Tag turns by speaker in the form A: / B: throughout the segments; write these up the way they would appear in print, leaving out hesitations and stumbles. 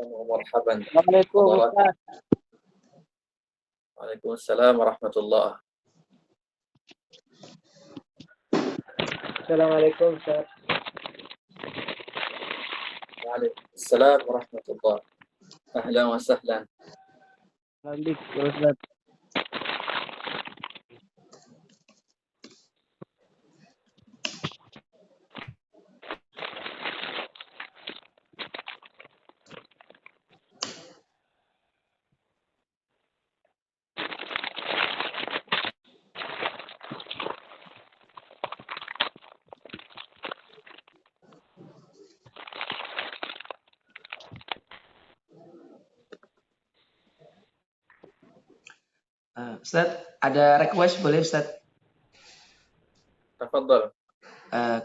A: ومرحبا
B: Assalamualaikum
A: وبركاته.
B: Ustaz.
A: وعليكم السلام ورحمة الله.
B: Assalamualaikum Ustaz.
A: وعليكم السلام ورحمة الله. أهلا وسهلا.
B: Landik Ustaz.
C: Ustaz, ada request boleh Ustaz?
A: تفضل.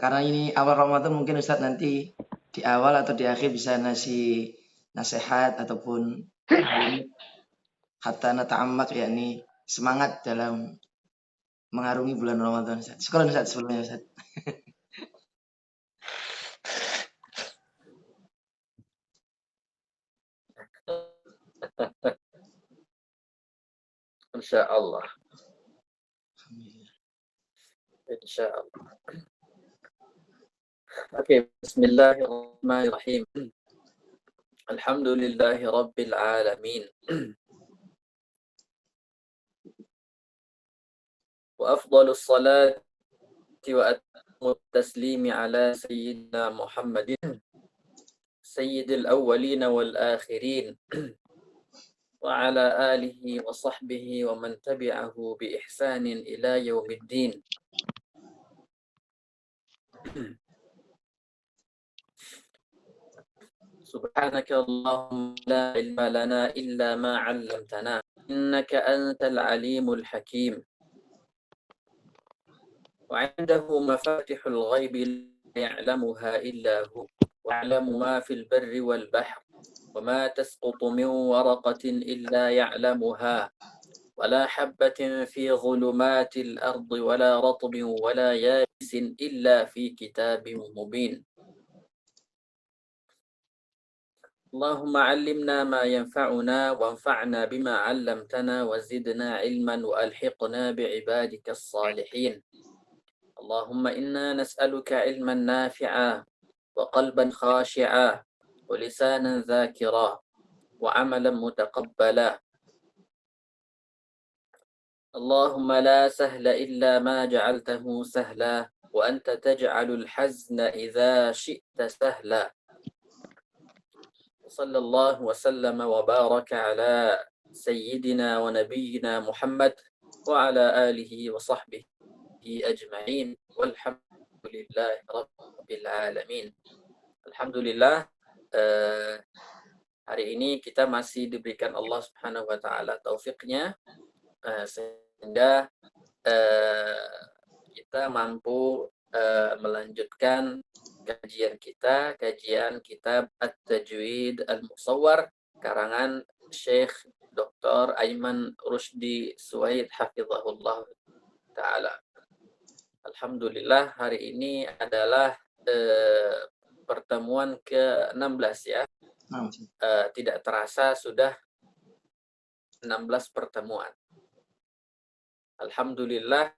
C: Karena ini awal Ramadan mungkin Ustaz nanti di awal atau di akhir bisa ngasih nasihat ataupun hatta nata'ammak yakni semangat dalam mengarungi bulan Ramadan Ustaz. Syukran Ustaz sebelumnya Ustaz.
A: إن شاء الله. إن شاء الله. أوكي. بسم الله الرحمن الرحيم. الحمد لله رب العالمين. وأفضل الصلاة وأتم التسليم على سيدنا محمد سيد الأولين والآخرين وعلى آله وصحبه ومن تبعه بإحسان إلى يوم الدين. سبحانك اللهم لا علم لنا إلا ما علمتنا إنك أنت العليم الحكيم وعنده مفاتح الغيب لا يعلمها إلا هو ويعلم ما في البر والبحر وما تسقط من ورقة إلا يعلمها ولا حبة في ظلمات الأرض ولا رطب ولا يابس إلا في كتاب مبين. اللهم علمنا ما ينفعنا وانفعنا بما علمتنا وزدنا علما وألحقنا بعبادك الصالحين. اللهم إنا نسألك علما نافعا وقلبا خاشعا ولسانا ذاكرا وعملا متقبلا. اللهم لا سهل إلا ما جعلته سهلا وأنت تجعل الحزن إذا شئت سهلا. صلى الله وسلم وبارك على سيدنا ونبينا محمد وعلى آله وصحبه أجمعين والحمد لله رب العالمين. Alhamdulillah, hari ini kita masih diberikan Allah Subhanahu wa taala taufiknya sehingga kita mampu melanjutkan kajian kitab At-Tajwid Al-Musawwar karangan Syekh Dr. Aiman Rusdi Suwaid hafizahullah taala. Alhamdulillah, hari ini adalah pertemuan ke-16 ya. Tidak terasa sudah 16 pertemuan. Alhamdulillah,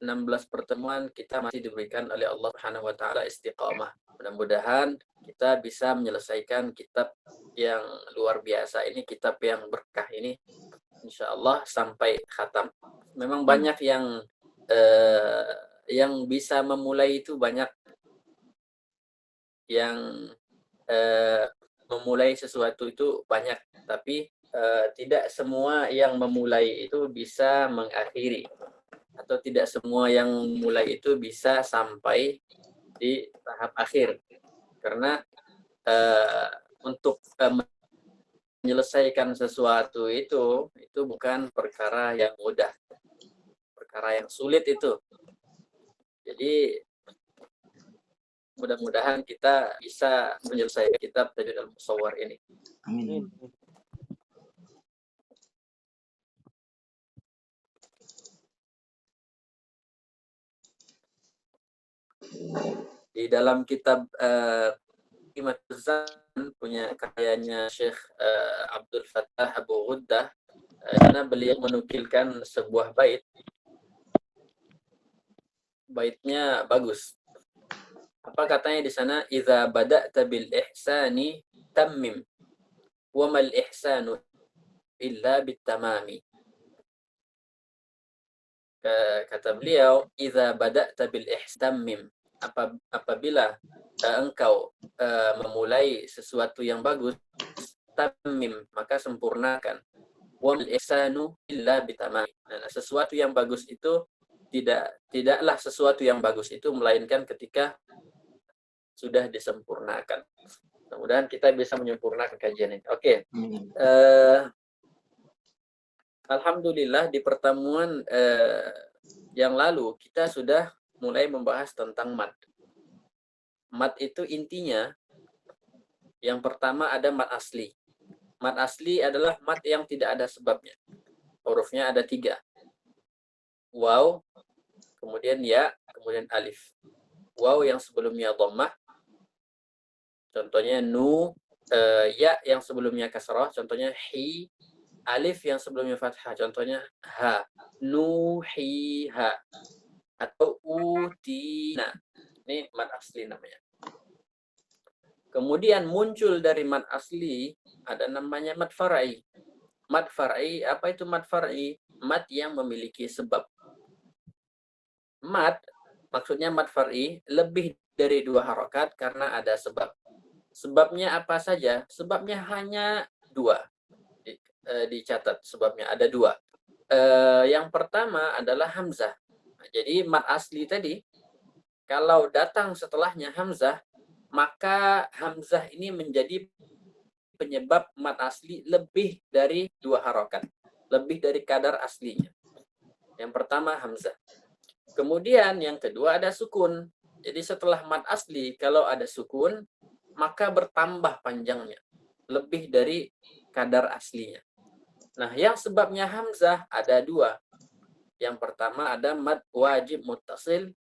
A: 16 pertemuan kita masih diberikan oleh Allah Subhanahu wa taala istiqamah. Mudah-mudahan kita bisa menyelesaikan kitab yang luar biasa ini, kitab yang berkah ini insyaallah sampai khatam. Memang banyak yang bisa memulai itu, banyak yang memulai sesuatu itu banyak, tapi tidak semua yang memulai itu bisa mengakhiri, atau tidak semua yang memulai itu bisa sampai di tahap akhir, karena untuk menyelesaikan sesuatu itu bukan perkara yang mudah, perkara yang sulit itu. Jadi mudah-mudahan kita bisa menyelesaikan kitab Tajwid Al-Musawwar ini.
C: Amin.
A: Di dalam kitab Zaman punya karyanya Syekh Abdul Fattah Abu Ghuddah. Karena beliau menukilkan sebuah baitnya bagus. Apa katanya di sana? Idza bada'ta bil ihsani tammim wa mal ihsanu illa bit tamami. Kata beliau, idza bada'ta bil ihstamim, apabila engkau memulai sesuatu yang bagus, tamim, maka sempurnakan. Wal ihsanu illa bitamam. Nah, sesuatu yang bagus itu tidaklah sesuatu yang bagus itu melainkan ketika sudah disempurnakan. Mudah-mudahan kita bisa menyempurnakan kajian ini. Oke. Alhamdulillah di pertemuan yang lalu kita sudah mulai membahas tentang mad. Mad itu intinya yang pertama ada mad asli. Mad asli adalah mad yang tidak ada sebabnya. Hurufnya ada 3. Waw, kemudian ya, kemudian alif. Waw yang sebelumnya dhammah, contohnya nu. Ya yang sebelumnya kasrah, contohnya hi. Alif yang sebelumnya fathah, contohnya ha. Nuhiha atau utina. Ini mad asli namanya. Kemudian muncul dari mad asli ada namanya mad far'i. Mad far'i, apa itu mad far'i? Mad yang memiliki sebab. Mad, maksudnya mad far'i, lebih dari 2 harokat karena ada sebab. Sebabnya apa saja? Sebabnya hanya 2. Dicatat sebabnya ada 2. Yang pertama adalah hamzah. Jadi mad asli tadi, kalau datang setelahnya hamzah, maka hamzah ini menjadi penyebab mad asli lebih dari 2 harokat. Lebih dari kadar aslinya. Yang pertama hamzah. Kemudian yang kedua ada sukun. Jadi setelah mad asli, kalau ada sukun, maka bertambah panjangnya. Lebih dari kadar aslinya. Nah, yang sebabnya hamzah ada 2. Yang pertama ada mad wajib muttasil.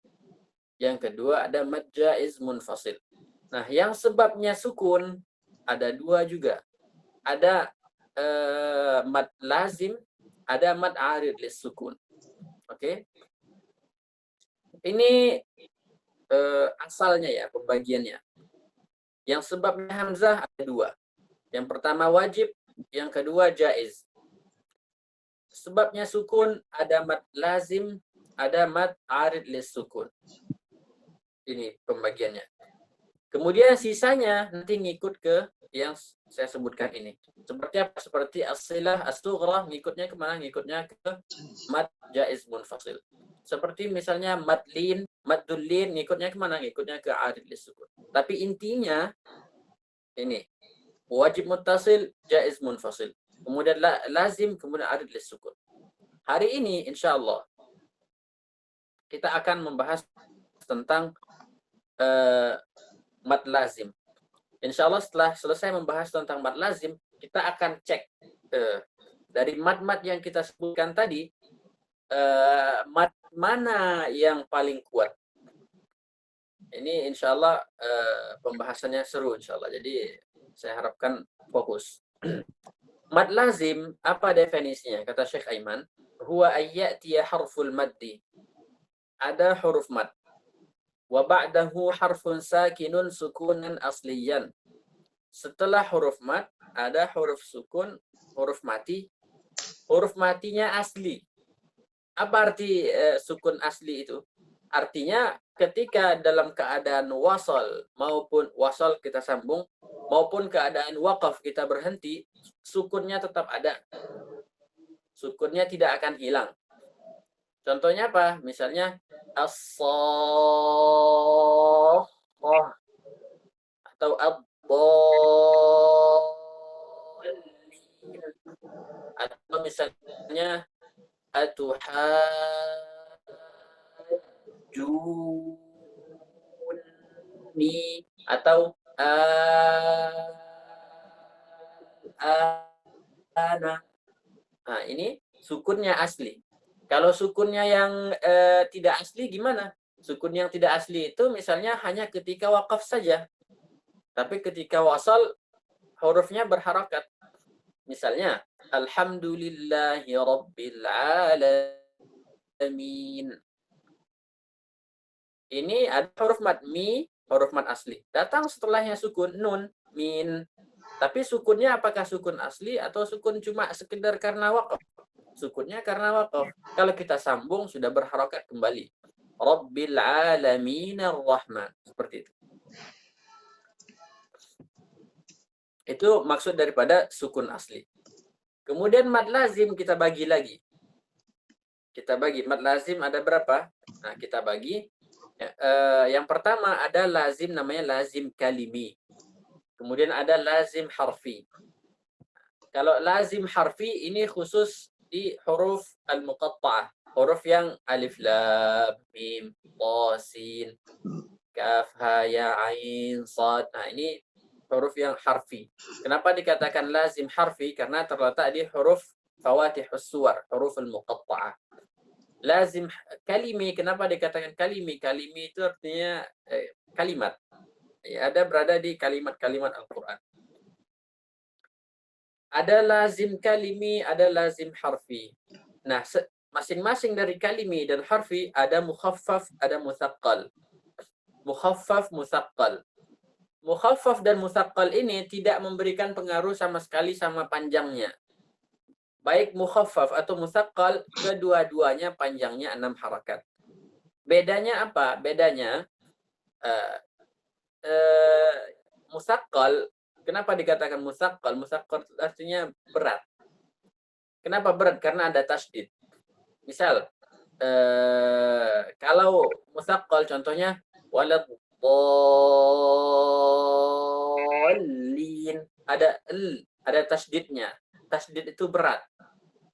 A: Yang kedua ada mad jaiz munfasil. Nah, yang sebabnya sukun ada 2 juga. Ada mad lazim, ada mad arid lis sukun. Oke. Ini asalnya ya, pembagiannya. Yang sebabnya hamzah ada 2. Yang pertama wajib, yang kedua jaiz. Sebabnya sukun ada mad lazim, ada mad arid lis sukun. Ini pembagiannya. Kemudian sisanya nanti ngikut ke yang saya sebutkan ini. Seperti apa? Seperti as-silah, as-sughrah, ngikutnya kemana? Ngikutnya ke mad jaiz munfasil. Seperti misalnya mad lin, maddul lin, ngikutnya kemana? Ngikutnya ke arid lis sukun. Tapi intinya ini wajib muttasil, jaiz munfasil. Kemudian lazim, kemudian arid lis sukun. Hari ini insya Allah kita akan membahas tentang mad lazim. Insya Allah setelah selesai membahas tentang mad lazim, kita akan cek dari mad-mad yang kita sebutkan tadi, mad mana yang paling kuat. Ini insya Allah pembahasannya seru insya Allah. Jadi saya harapkan fokus. Mad lazim, apa definisinya? Kata Syekh Aiman, huwa ayyatiya harful maddi. Ada huruf mad. Wa ba'dahu harfun sakinun sukunan asliyan. Setelah huruf mad, ada huruf sukun, huruf mati. Huruf matinya asli. Apa arti sukun asli itu? Artinya ketika dalam keadaan wasal maupun wasal kita sambung, maupun keadaan waqaf kita berhenti, sukunnya tetap ada. Sukunnya tidak akan hilang. Contohnya apa? Misalnya as-sakhah atau ad-dallin, atau misalnya atuhajjuni atau ana. Nah, ini sukunnya asli. Kalau sukunnya yang tidak asli gimana? Sukun yang tidak asli itu misalnya hanya ketika wakaf saja. Tapi ketika wasal hurufnya berharakat. Misalnya, Alhamdulillahi Rabbil Alamin. Ini ada huruf mad, huruf mad asli. Datang setelahnya sukun, nun, min. Tapi sukunnya apakah sukun asli atau sukun cuma sekedar karena waqaf? Sukunnya karena waqaf. Kalau kita sambung sudah berharakat kembali. Rabbil Alamin Ar-Rahman. Seperti itu. Itu maksud daripada sukun asli. Kemudian mad lazim kita bagi lagi. Kita bagi mad lazim ada berapa? Nah, kita bagi. Yang pertama ada lazim namanya lazim kalimi. Kemudian ada lazim harfi. Kalau lazim harfi ini khusus di huruf al-muqatta'ah. Huruf yang alif, lam, mim, ta, sin, kaf, ha, ya, ain, sad. Nah, ini huruf yang harfi. Kenapa dikatakan lazim harfi? Karena terletak di huruf fawatihus suwar, huruf al-muqatta'ah. Lazim kalimi, kenapa dikatakan kalimi? Kalimi itu artinya kalimat. Ya, berada di kalimat-kalimat Al-Quran. Ada lazim kalimi, ada lazim harfi. Nah, masing-masing dari kalimi dan harfi ada mukhaffaf, ada musaqqal. Mukhaffaf, musaqqal. Mukhaffaf dan musaqqal ini tidak memberikan pengaruh sama sekali sama panjangnya. Baik mukhaffaf atau musaqqal, kedua-duanya panjangnya 6 harakat. Bedanya apa? Bedanya musaqqal, kenapa dikatakan musaqqal? Musaqqal artinya berat. Kenapa berat? Karena ada tasydid. Misal, kalau musaqqal contohnya walad dallin, ada tasydidnya. Tasydid itu berat.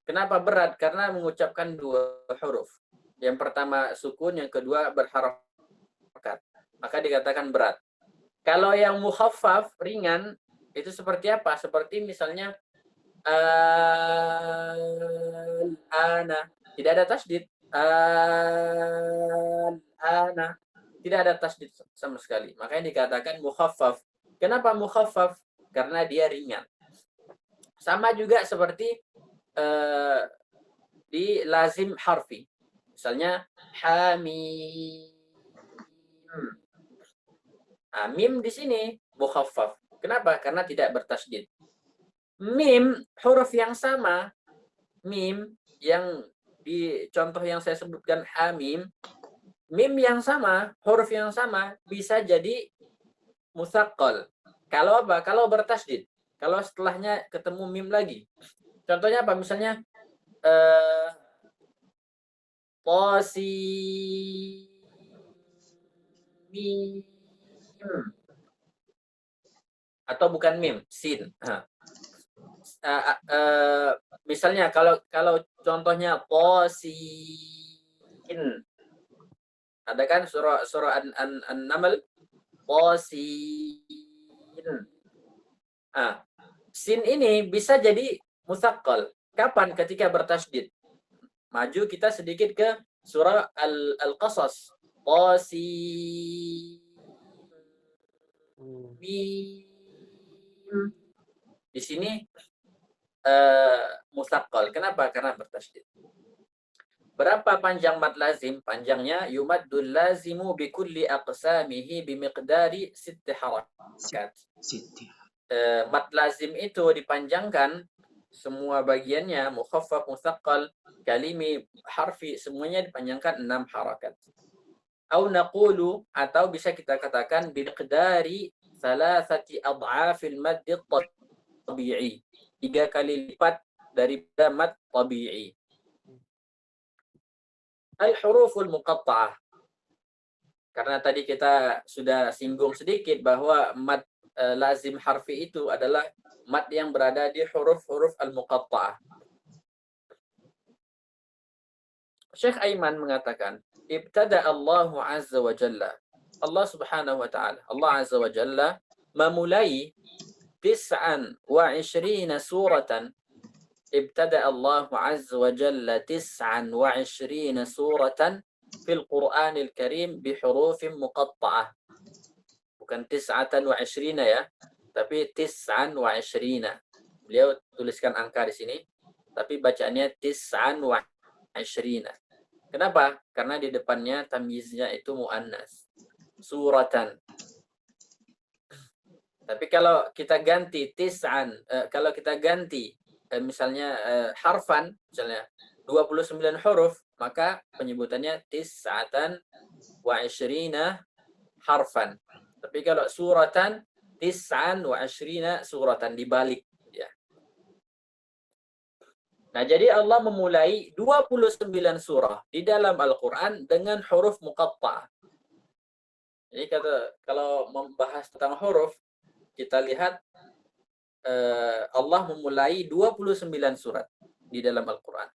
A: Kenapa berat? Karena mengucapkan 2 huruf. Yang pertama sukun, yang kedua berharakat. Maka dikatakan berat. Kalau yang mukhaffaf, ringan, itu seperti apa? Seperti misalnya al-ana, tidak ada tasydid. Al-ana, tidak ada tasydid sama sekali. Makanya dikatakan mukhaffaf. Kenapa mukhaffaf? Karena dia ringan. Sama juga seperti di lazim harfi. Misalnya hamim. Nah, mim di sini mukhaffaf. Kenapa? Karena tidak bertasydid. Mim, huruf yang sama, mim yang di contoh yang saya sebutkan hamim, mim yang sama, huruf yang sama bisa jadi musaqqal. Kalau apa? Kalau bertasydid. Kalau setelahnya ketemu mim lagi. Contohnya apa? Misalnya mim. Atau bukan mim, sin. Misalnya kalau contohnya sin. Ada kan surah An-Naml, sin. Sin ini bisa jadi musaqqal. Kapan? Ketika bertasydid. Maju kita sedikit ke surah Al-Qasas. Di sini musaqqal. Kenapa? Karena bertasydid. Berapa panjang mad lazim? Panjangnya yumaddul lazimu bi kulli aqsamihi bi miqdari 6 harakat. Mad lazim itu dipanjangkan semua bagiannya, mukhaffaf, musaqqal, kalimi, harfi, semuanya dipanjangkan 6 harakat. Au naqulu, atau bisa kita katakan bi miqdari 3 adhafil mad tabi'i. 3 kali lipat daripada mad tabi'i. Al-huruful muqatta'ah. Karena tadi kita sudah singgung sedikit bahwa mad lazim harfi itu adalah mad yang berada di huruf-huruf al-muqatta'ah. Syekh Aiman mengatakan, ibtada Allahu azza wa jalla. Allah subhanahu wa ta'ala, Allah azza wa jalla memulai 29 suratan. Ibtada Allahu azza wa jalla 29 suratan fil Qur'anil Karim bi hurufin muqatta'ah. bukan tis'atan wa ishrina ya, tapi tis'an wa ishrina. Beliau tuliskan angka di sini, tapi bacaannya tis'an wa ishrina. Kenapa? Karena di depannya tamyiznya itu muannas. Suratan. Tapi kalau kita ganti tis'an, kalau kita ganti misalnya harfan, misalnya 29 huruf, maka penyebutannya tis'atan wa ishrina harfan. Tapi kalau suratan, tis'an wa ishrina suratan, dibalik. Ya. Nah, jadi Allah memulai 29 surah di dalam Al-Quran dengan huruf muqatta'. Jadi kalau membahas tentang huruf, kita lihat Allah memulai 29 surat di dalam Al-Quran.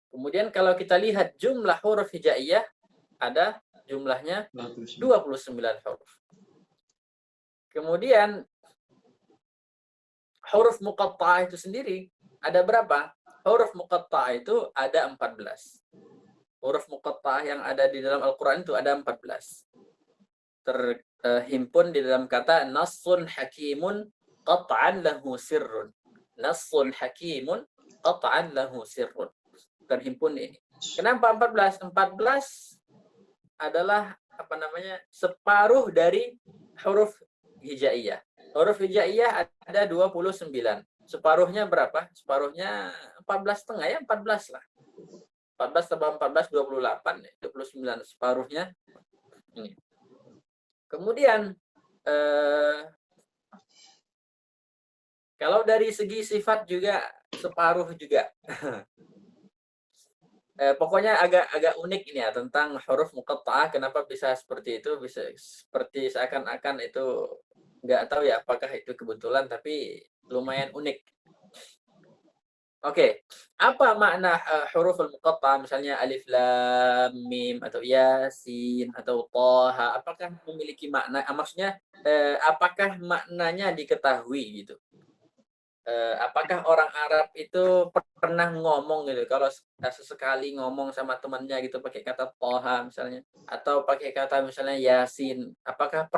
A: Kemudian kalau kita lihat jumlah huruf hijaiyah, ada jumlahnya 29 huruf. Kemudian huruf muqatta'ah itu sendiri ada berapa? Huruf muqatta'ah itu ada 14. Huruf muqatta'ah yang ada di dalam Al-Quran itu ada 14. Terhimpun di dalam kata nassun hakimun qat'an lahu sirrun. Nassun hakimun qat'an lahu sirrun. Terhimpun ini. Kenapa 14? 14 adalah separuh dari huruf hijaiyah. Huruf hijaiyah ada 29. Separuhnya berapa? Separuhnya 14,5 ya, 14 lah. 14 tambah 14 28, 29 separuhnya ini. Kemudian kalau dari segi sifat juga separuh juga. Pokoknya agak unik ini ya tentang huruf muqatta'ah. Kenapa bisa seperti itu? Bisa seperti seakan-akan itu nggak tahu ya apakah itu kebetulan, tapi lumayan unik. Oke, apa makna huruf muqatta'ah? Misalnya alif lam mim atau yasin atau thaha. Apakah memiliki makna? Maksudnya apakah maknanya diketahui gitu? Apakah orang Arab itu pernah ngomong gitu, kalau sesekali ngomong sama temannya gitu pakai kata Toha misalnya, atau pakai kata misalnya Yasin, apakah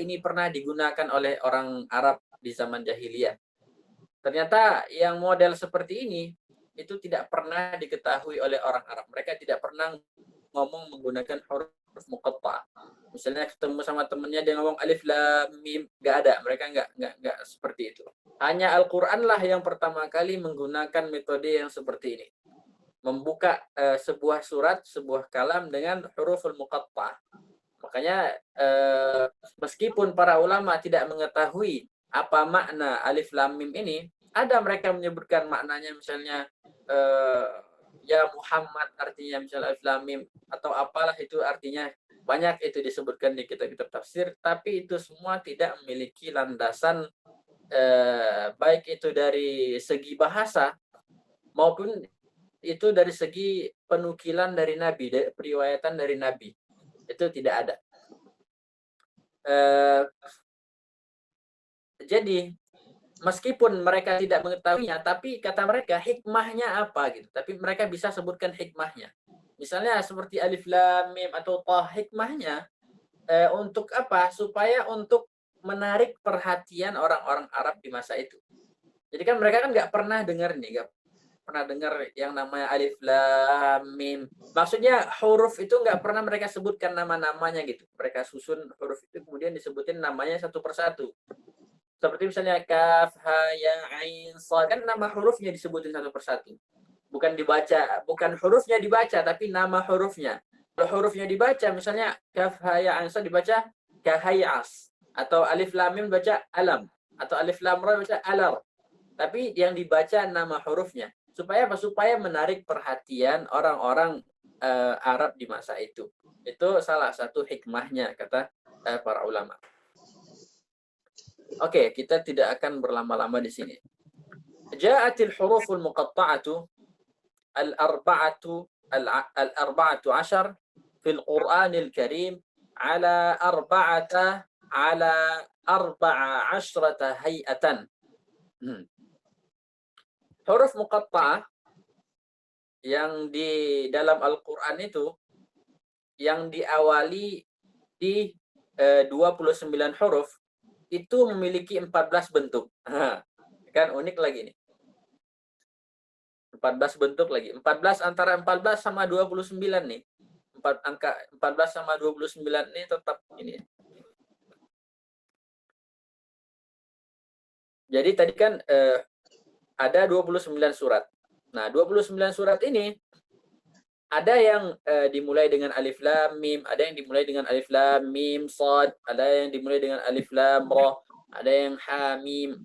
A: ini pernah digunakan oleh orang Arab di zaman jahiliyah? Ternyata yang model seperti ini itu tidak pernah diketahui oleh orang Arab. Mereka tidak pernah ngomong menggunakan huruf muqatta'ah. Misalnya ketemu sama temennya dia ngomong alif lam mim, nggak ada. Mereka nggak seperti itu. Hanya Al-Quran lah yang pertama kali menggunakan metode yang seperti ini. Membuka sebuah surat, sebuah kalam dengan huruful muqatta'ah. Makanya meskipun para ulama tidak mengetahui apa makna alif lam mim ini, ada mereka menyebutkan maknanya misalnya ya Muhammad artinya misalnya alif lam mim, atau apalah itu artinya. Banyak itu disebutkan di kitab-kitab tafsir, tapi itu semua tidak memiliki landasan baik itu dari segi bahasa maupun itu dari segi penukilan dari Nabi, periwayatan dari Nabi. Itu tidak ada. Jadi meskipun mereka tidak mengetahuinya, tapi kata mereka hikmahnya apa gitu. Tapi mereka bisa sebutkan hikmahnya. Misalnya seperti alif lam mim atau ta, hikmahnya untuk apa? Supaya untuk menarik perhatian orang-orang Arab di masa itu. Jadi kan mereka kan nggak pernah dengar nih, nggak pernah dengar yang namanya alif lam mim. Maksudnya huruf itu nggak pernah mereka sebutkan nama-namanya gitu. Mereka susun huruf itu kemudian disebutin namanya satu persatu. Seperti misalnya kaf, ha, ya, ain, shad, kan nama hurufnya disebutin satu persatu. Bukan dibaca, bukan hurufnya dibaca, tapi nama hurufnya. Kalau hurufnya dibaca, misalnya kaf, ha, ya, ain, shad dibaca kahayas, atau alif lam mim baca alam, atau alif lam ra baca alar. Tapi yang dibaca nama hurufnya. Supaya apa? Supaya menarik perhatian orang-orang Arab di masa itu. Itu salah satu hikmahnya kata para ulama. Oke, kita tidak akan berlama-lama di sini. Ja'atil huruful muqatta'atu al-arba'atu ashar fil Qur'anil Karim ala arba'a ashrata hay'atan. Huruf muqatta'ah yang di dalam Al-Quran itu yang diawali di 29 huruf itu memiliki 14 bentuk. Kan unik lagi nih. 14 bentuk lagi. 14 antara 14 sama 29 nih. Angka 14 sama 29 ini tetap ini. Jadi tadi kan ada 29 surat. Nah, 29 surat ini ada yang dimulai dengan alif lam mim, ada yang dimulai dengan alif lam mim sad, ada yang dimulai dengan alif lam ra, ada yang ha mim.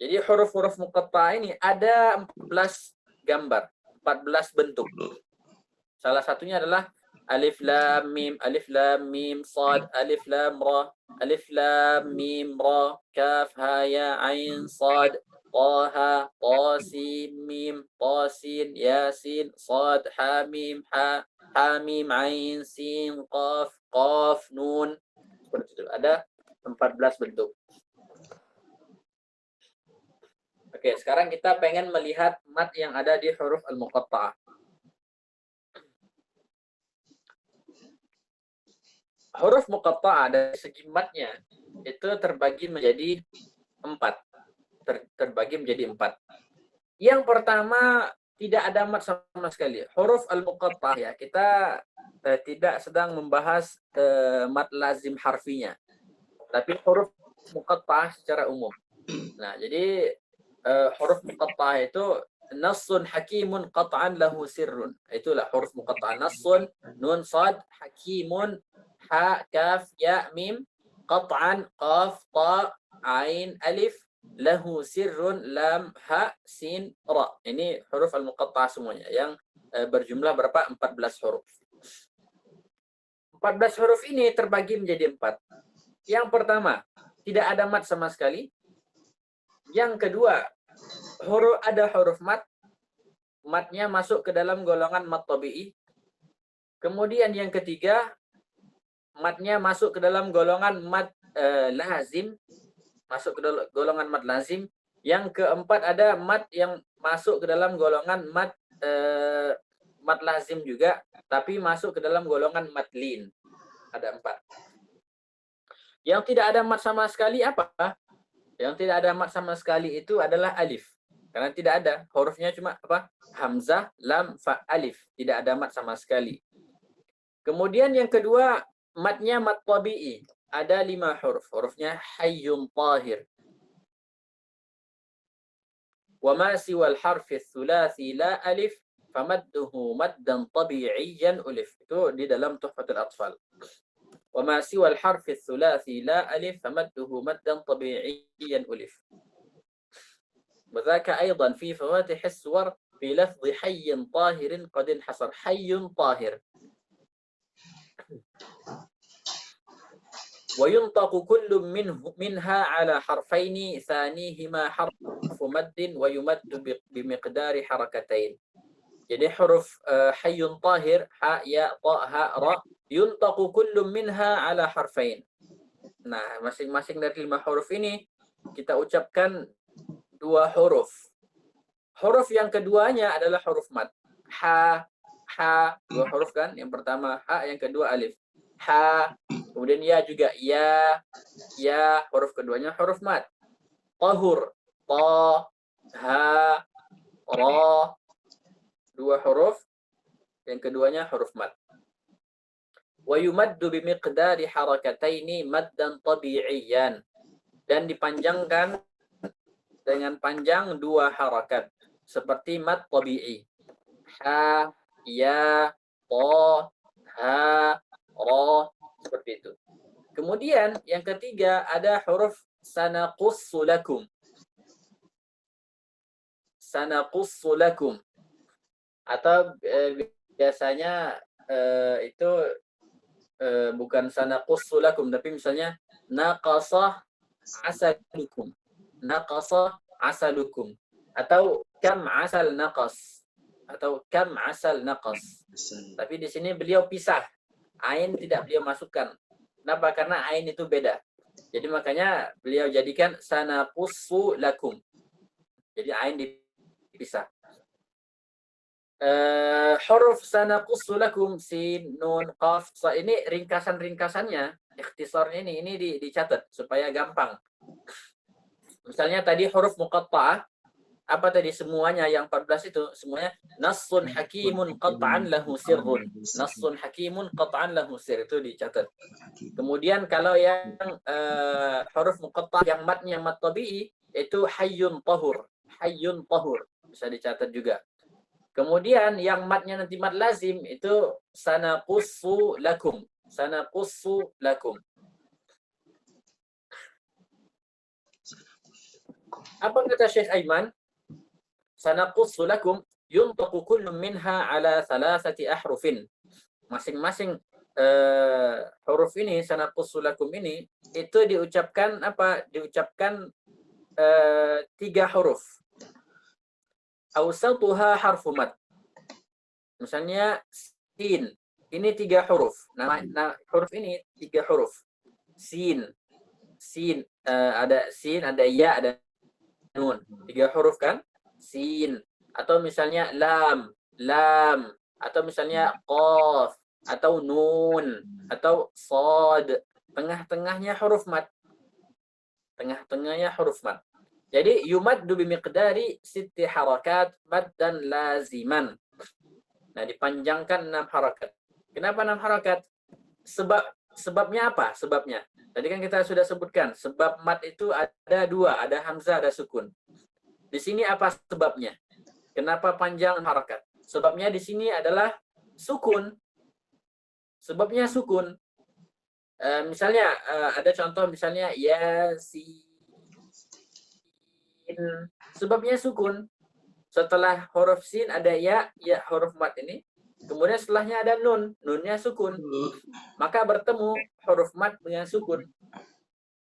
A: Jadi huruf-huruf muqatta ini ada 14 gambar, 14 bentuk. Salah satunya adalah alif lam mim sad, alif lam ra, alif lam mim ra, kaf ha ya ain sad, طه طاسيم ميم طاسين ياسين صاد حاميم حاميم عين سين قاف nun. Seperti itu. Ada 14 bentuk. Oke, sekarang kita pengen melihat mat yang ada di huruf al-muqatta'ah. Huruf muqatta'ah dari segi matnya itu terbagi menjadi 4. Terbagi menjadi 4. Yang pertama, tidak ada mat sama sekali. Huruf al-muqatta'ah ya, kita tidak sedang membahas mat lazim harfinya, tapi huruf muqatta'ah secara umum. Nah, jadi huruf muqatta'ah itu nassun hakimun qat'an lahu sirrun. Itulah huruf muqatta'ah. Nassun, nun, sad, hakimun, ha, kaf, ya, mim, qat'an, qaf, ta, ain, alif, lahu sirrun, lam, ha, sin, ra. Ini huruf al-muqatta'ah semuanya yang berjumlah berapa? 14 huruf. 14 huruf ini terbagi menjadi 4. Yang pertama, tidak ada mat sama sekali. Yang kedua, ada huruf mat. Matnya masuk ke dalam golongan mat tabi'i. Kemudian yang ketiga, matnya masuk ke dalam golongan mat lazim. Masuk ke golongan mat lazim. Yang keempat ada mat yang masuk ke dalam golongan mat lazim juga, tapi masuk ke dalam golongan mat lin. Ada 4. Yang tidak ada mat sama sekali apa? Yang tidak ada mat sama sekali itu adalah alif. Karena tidak ada, hurufnya cuma apa? Hamzah, lam, fa, alif. Tidak ada mat sama sekali. Kemudian yang kedua, matnya mat tabi'i. Ada 5 huruf. Hurufnya hayyun tahir. Wa ma siwal harfi thulathi la alif famadduhu maddan tabi'iyyan ulif. Itu di dalam Tuhfatul Atfal. Wa ma siwal harfi thulathi la alif famadduhu maddan tabi'iyyan ulif. وذاك أيضا في فواتح السور في لفظ حي طاهر قد انحصر. حي طاهر. وينطق كل منها على حرفين ثانيهما حرف مد ويمد بمقدار حركتين. Jadi huruf hayyun tahir, ha, ya, ta, ha, ra, yuntaqu kullu minha ala harfain. Nah, masing-masing dari 5 huruf ini kita ucapkan 2 huruf. Huruf yang keduanya adalah huruf mat. Ha, 2 huruf kan? Yang pertama ha, yang kedua alif. Ha, kemudian ya juga ya, huruf keduanya huruf mat. Tahur, ta, ha, ra, 2 huruf, yang keduanya huruf mat. Wa yumaddu bimiqdari harakataini maddan tabi'iyyan. Dan dipanjangkan dengan panjang 2 harakat seperti mad tabi'i. Ha, ya, ta, ha, ra, seperti itu. Kemudian yang ketiga ada huruf sanaqussu lakum. Sanaqussu lakum. Atau biasanya itu bukan sanaqussu lakum, tapi misalnya naqasa asalukum. Naqasa asalukum. Atau kam asal naqas. Atau kam asal naqas. Tapi di sini beliau pisah. Ain tidak beliau masukkan. Kenapa? Karena ain itu beda. Jadi makanya beliau jadikan sanaqussu lakum. Jadi ain dipisah. huruf sanaqussu lakum sin, nun, qaf, sa, ini ringkasan-ringkasannya, ikhtisarnya ini dicatat supaya gampang. Misalnya tadi huruf muqatta'ah, apa tadi semuanya yang 14 itu semuanya nassun hakimun qat'an lahu sirrun. Nassun hakimun qat'an lahu sir, itu dicatat. Kemudian kalau yang huruf muqatta'ah yang matnya mat tabi'i itu hayyun tahur. Hayyun tahur bisa dicatat juga. Kemudian yang matnya nanti mat lazim itu sanaqussu lakum. Sanaqussu lakum. Apa kata Syekh Aiman? Sanaqussu lakum yuntaqu kullu minha ala thalathati ahrufin. Masing-masing huruf ini sanaqussu lakum ini itu diucapkan apa? Diucapkan 3 huruf. Awsatuha harfu mad. Misalnya sin, ini 3 huruf. Nah, huruf ini 3 huruf. Sin, ada sin, ada ya, ada nun. 3 huruf kan? Sin. Atau misalnya lam, atau misalnya qaf, atau nun, atau sad. Tengah-tengahnya huruf mad. Tengah-tengahnya huruf mad. Jadi yumaddu bimiqdari 6 harakat maddan laziman. Nah, dipanjangkan 6 harakat. Kenapa 6 harakat? Sebabnya apa? Sebabnya. Tadi kan kita sudah sebutkan, sebab mad itu ada 2, ada hamzah, ada sukun. Di sini apa sebabnya? Kenapa panjang harakat? Sebabnya di sini adalah sukun. Sebabnya sukun. Misalnya ada contoh misalnya yasin. Sebabnya sukun. Setelah huruf sin ada ya huruf mat ini. Kemudian setelahnya ada nun, nunnya sukun. Maka bertemu huruf mat dengan sukun.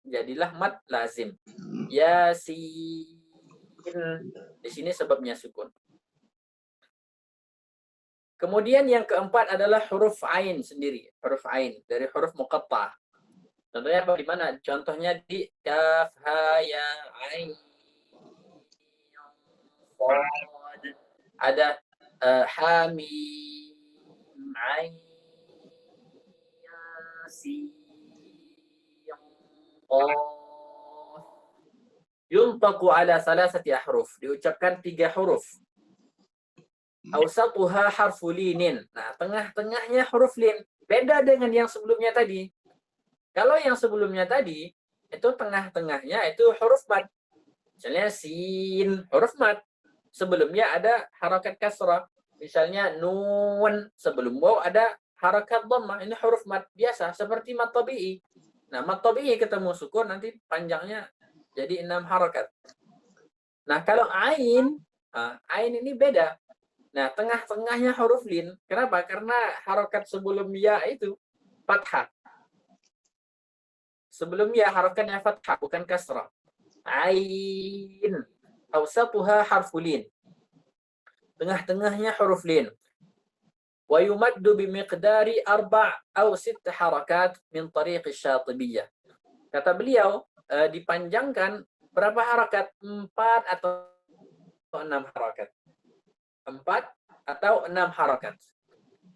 A: Jadilah mat lazim. Yasin. Di sini sebabnya sukun. Kemudian yang keempat adalah huruf ain sendiri, huruf ain dari huruf muqatta'ah. Contohnya apa di mana? Contohnya di kaf, ha, ya, ain. Ada hamim, ain, sin, qaf. Yuntaqu ala 3 ahruf, diucapkan 3 huruf. Awsatuha harfu linin. Nah, tengah-tengahnya huruf lin. Beda dengan yang sebelumnya tadi. Kalau yang sebelumnya tadi, itu tengah-tengahnya itu huruf mad. Misalnya sin, huruf mad. Sebelumnya ada harakat kasrah. Misalnya nun, sebelum waw ada harakat dhammah. Ini huruf mad biasa, seperti mad tabi'i. Nah, mad tabi'i ketemu sukun, nanti panjangnya jadi 6 harakat. Nah, kalau ain ini beda. Nah, tengah-tengahnya huruf lin. Kenapa? Karena harakat sebelum ya itu fathah. Sebelum ya harakatnya fathah, bukan kasrah. Ain. Awsatuha harfu lin. Tengah-tengahnya huruf lin. Wa yumaddu bimiqdari 4 atau 6 harakat min tariq asy-Syatibiyah. Kata beliau, dipanjangkan berapa harakat? 4 atau 6 harakat. 4 atau 6 harakat.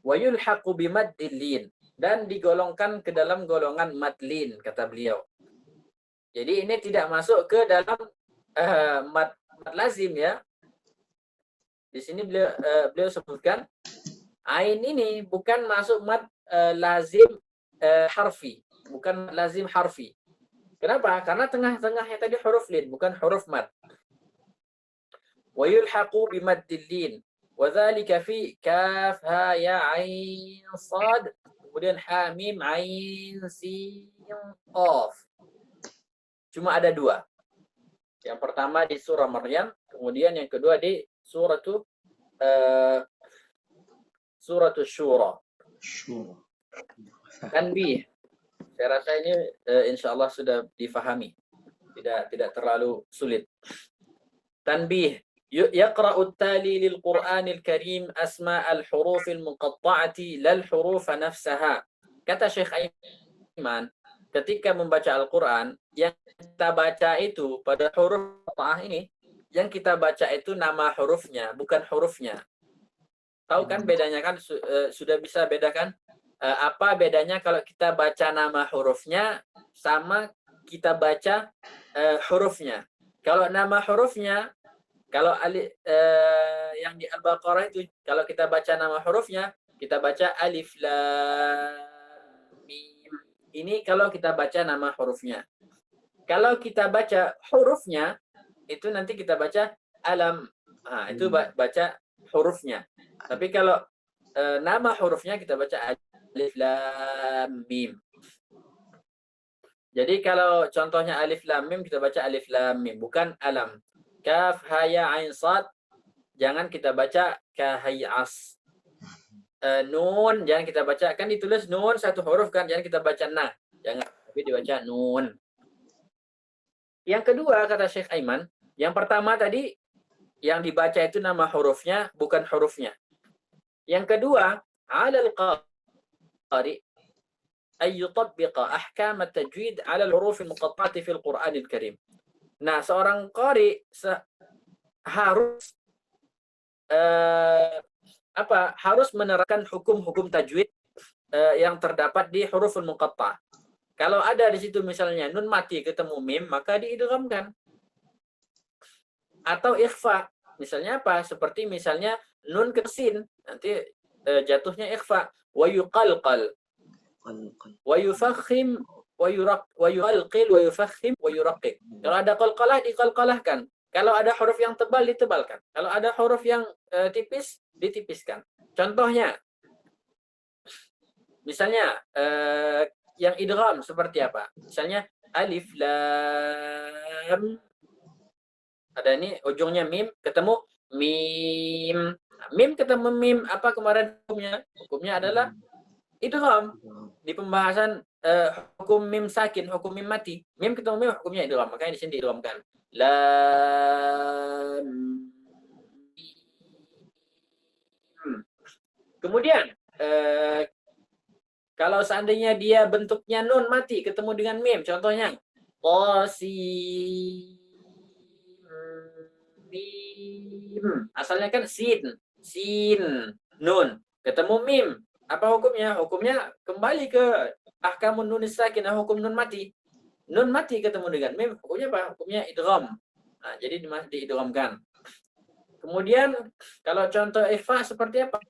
A: Wa yulhaqu bimaddil lin, dan digolongkan ke dalam golongan madlin, kata beliau. Jadi ini tidak masuk ke dalam mad lazim ya. Di sini beliau sebutkan ain ini bukan masuk mad lazim harfi, bukan lazim harfi. Kenapa? Karena tengah-tengahnya tadi huruf lin, bukan huruf mad. Wa yulhaqu bimaddil lin. Wadzalika fi kaf, ha, ya, ain, sad. Kemudian ha, mim, ain, sin, qaf. Cuma ada 2. Yang pertama di surah Maryam, kemudian yang kedua di suratul Syura. Tanbih. Saya rasa ini insyaallah sudah difahami. Tidak terlalu sulit. Tanbih. يقرأ التالي للقرآن الكريم أسماء الحروف المقطعة لا الحروف نفسها. Kata Syekh Aiman, ketika membaca Al-Quran, yang kita baca itu pada huruf muqatta'ah ini, yang kita baca itu nama hurufnya, bukan hurufnya. Tahu kan bedanya kan? Sudah bisa bedakan? Apa bedanya kalau kita baca nama hurufnya sama kita baca hurufnya? Kalau nama hurufnya, kalau yang di Al-Baqarah itu, kalau kita baca nama hurufnya, kita baca alif lam mim. Ini kalau kita baca nama hurufnya. Kalau kita baca hurufnya, itu nanti kita baca alam. Nah, itu baca hurufnya. Tapi kalau nama hurufnya kita baca alif lam mim. Jadi kalau contohnya alif lam mim, kita baca alif lam mim, bukan alam. Kaf ha ya ain sad, jangan kita baca ka hay as. Nun jangan kita baca, kan ditulis nun satu huruf kan, jangan kita baca na. Jangan, tapi dibaca nun. Yang kedua kata Syekh Aiman, yang pertama tadi yang dibaca itu nama hurufnya, bukan hurufnya. Yang kedua, 'alal qari ay yutabbiqa ahkam at-tajwid 'ala al-huruf al-muqatta'ati fil Qur'anil Karim. Nah, seorang qari harus harus menerapkan hukum-hukum tajwid yang terdapat di huruful muqatta'. Kalau ada di situ misalnya nun mati ketemu mim, maka diidghamkan. Atau ikhfa. Misalnya apa? Seperti misalnya nun ke sin, nanti jatuhnya ikhfa. Wa yuqalqal. Wa yufakhim wa yuqalqil wa yufakhim wa yuraqiq. Kalau ada qalqalah diqalqalahkan. Kalau ada huruf yang tebal ditebalkan. Kalau ada huruf yang tipis ditipiskan. Contohnya misalnya yang idgham seperti apa? Misalnya alif lam, ada ini ujungnya mim ketemu mim. Mim ketemu mim, apa kemarin hukumnya? Hukumnya adalah idgham. Di pembahasan hukum mim sakin, hukum mim mati. Mim ketemu mim hukumnya idgham, makanya di sini diidghamkan. Lam mim. Kemudian kalau seandainya dia bentuknya nun mati ketemu dengan mim, contohnya qasim mim. Asalnya kan sin nun ketemu mim. Apa hukumnya? Hukumnya kembali ke ahkamun nun sakinah, hukum nun mati. Nun mati ketemu dengan mim, hukumnya apa? Hukumnya idgham. Nah, jadi diidghamkan. Kemudian kalau contoh ikhfa seperti apa?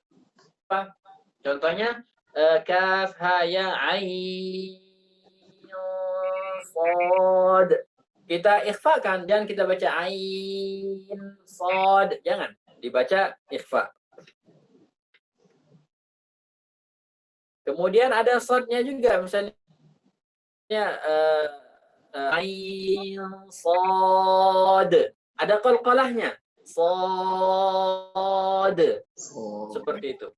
A: Contohnya kaf ha ya ain sad. Kita ikhfakan, jangan kita baca ain sad, jangan dibaca ikhfa. Kemudian ada sadnya juga, misalnya ain sad, ada qalqalahnya sad, seperti itu.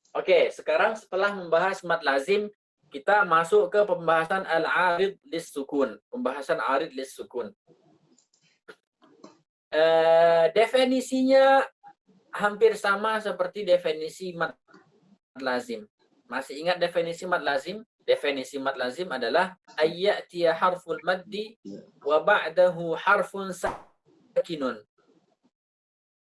A: Oke, sekarang setelah membahas mad lazim, kita masuk ke pembahasan al-arid lis-sukun. Pembahasan arid lis-sukun. Definisinya hampir sama seperti definisi mad lazim. Masih ingat definisi mad lazim? Definisi mad lazim adalah ayyatiya harful maddi wa ba'dahu harfun sakinun.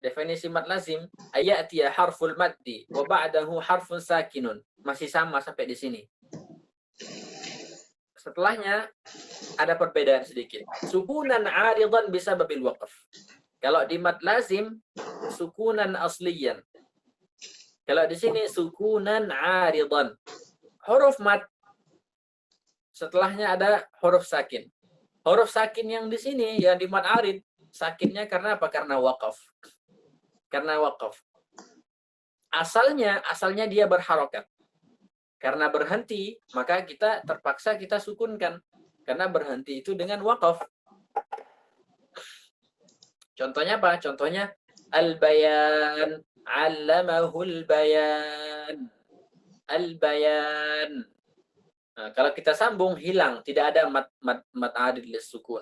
A: Definisi mad lazim ayatiya harful maddi wa ba'dahu harfun sakinun. Masih sama sampai di sini. Setelahnya ada perbedaan sedikit. Sukunan 'aridan bisa babil waqf. Kalau di mad lazim sukunan asliyan. Kalau di sini sukunan 'aridan. Huruf mad setelahnya ada huruf sakin. Huruf sakin yang di sini yang di mad arid, sakinnya karena apa? Karena waqaf. Karena waqaf. Asalnya dia berharokat. Karena berhenti, maka kita terpaksa kita sukunkan. Karena berhenti itu dengan waqaf. Contohnya apa? Contohnya al-bayan, 'allamahul bayan. Al-bayan. Nah, kalau kita sambung hilang, tidak ada mad arid lis sukun.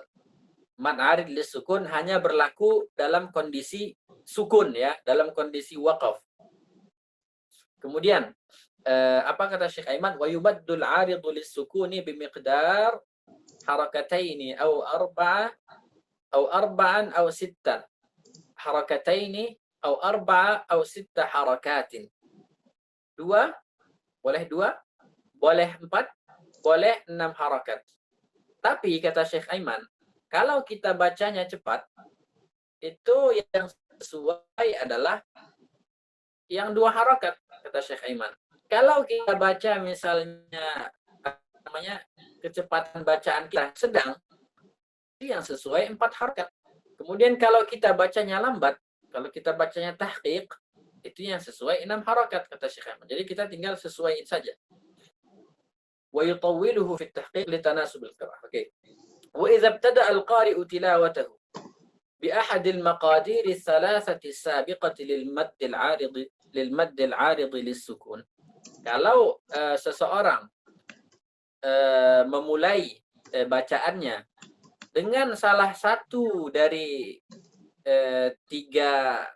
A: Mad arid lis sukun hanya berlaku dalam kondisi sukun, ya, dalam kondisi waqaf. Kemudian apa kata Syekh Aiman? Wa yubaddul 'aridu lis sukuni bimiqdar harakataini aw arba'an aw sittan. harakataini atau arba'a atau sitta harakatin. Dua, boleh 4, boleh 6 harakat. Tapi kata Syekh Aiman, kalau kita bacanya cepat, itu yang sesuai adalah yang 2 harakat, kata Syekh Aiman. Kalau kita baca misalnya namanya kecepatan bacaan kita sedang, itu yang sesuai 4 harakat. Kemudian kalau kita bacanya lambat, kalau kita bacanya tahqiq, itu yang sesuai 6 harakat, kata Syekh Aiman. Jadi kita tinggal sesuaiin saja. Wa yutawwiluhu fi at-tahqiq li tanasub al-qira'ah. Oke. Wa idza ibtada al-qari'u tilawatahu bi ahad al-maqadir ats-tsalatsati as-sabiqati lil madd al-'arid lis-sukun. Kalau seseorang memulai bacaannya dengan salah satu dari tiga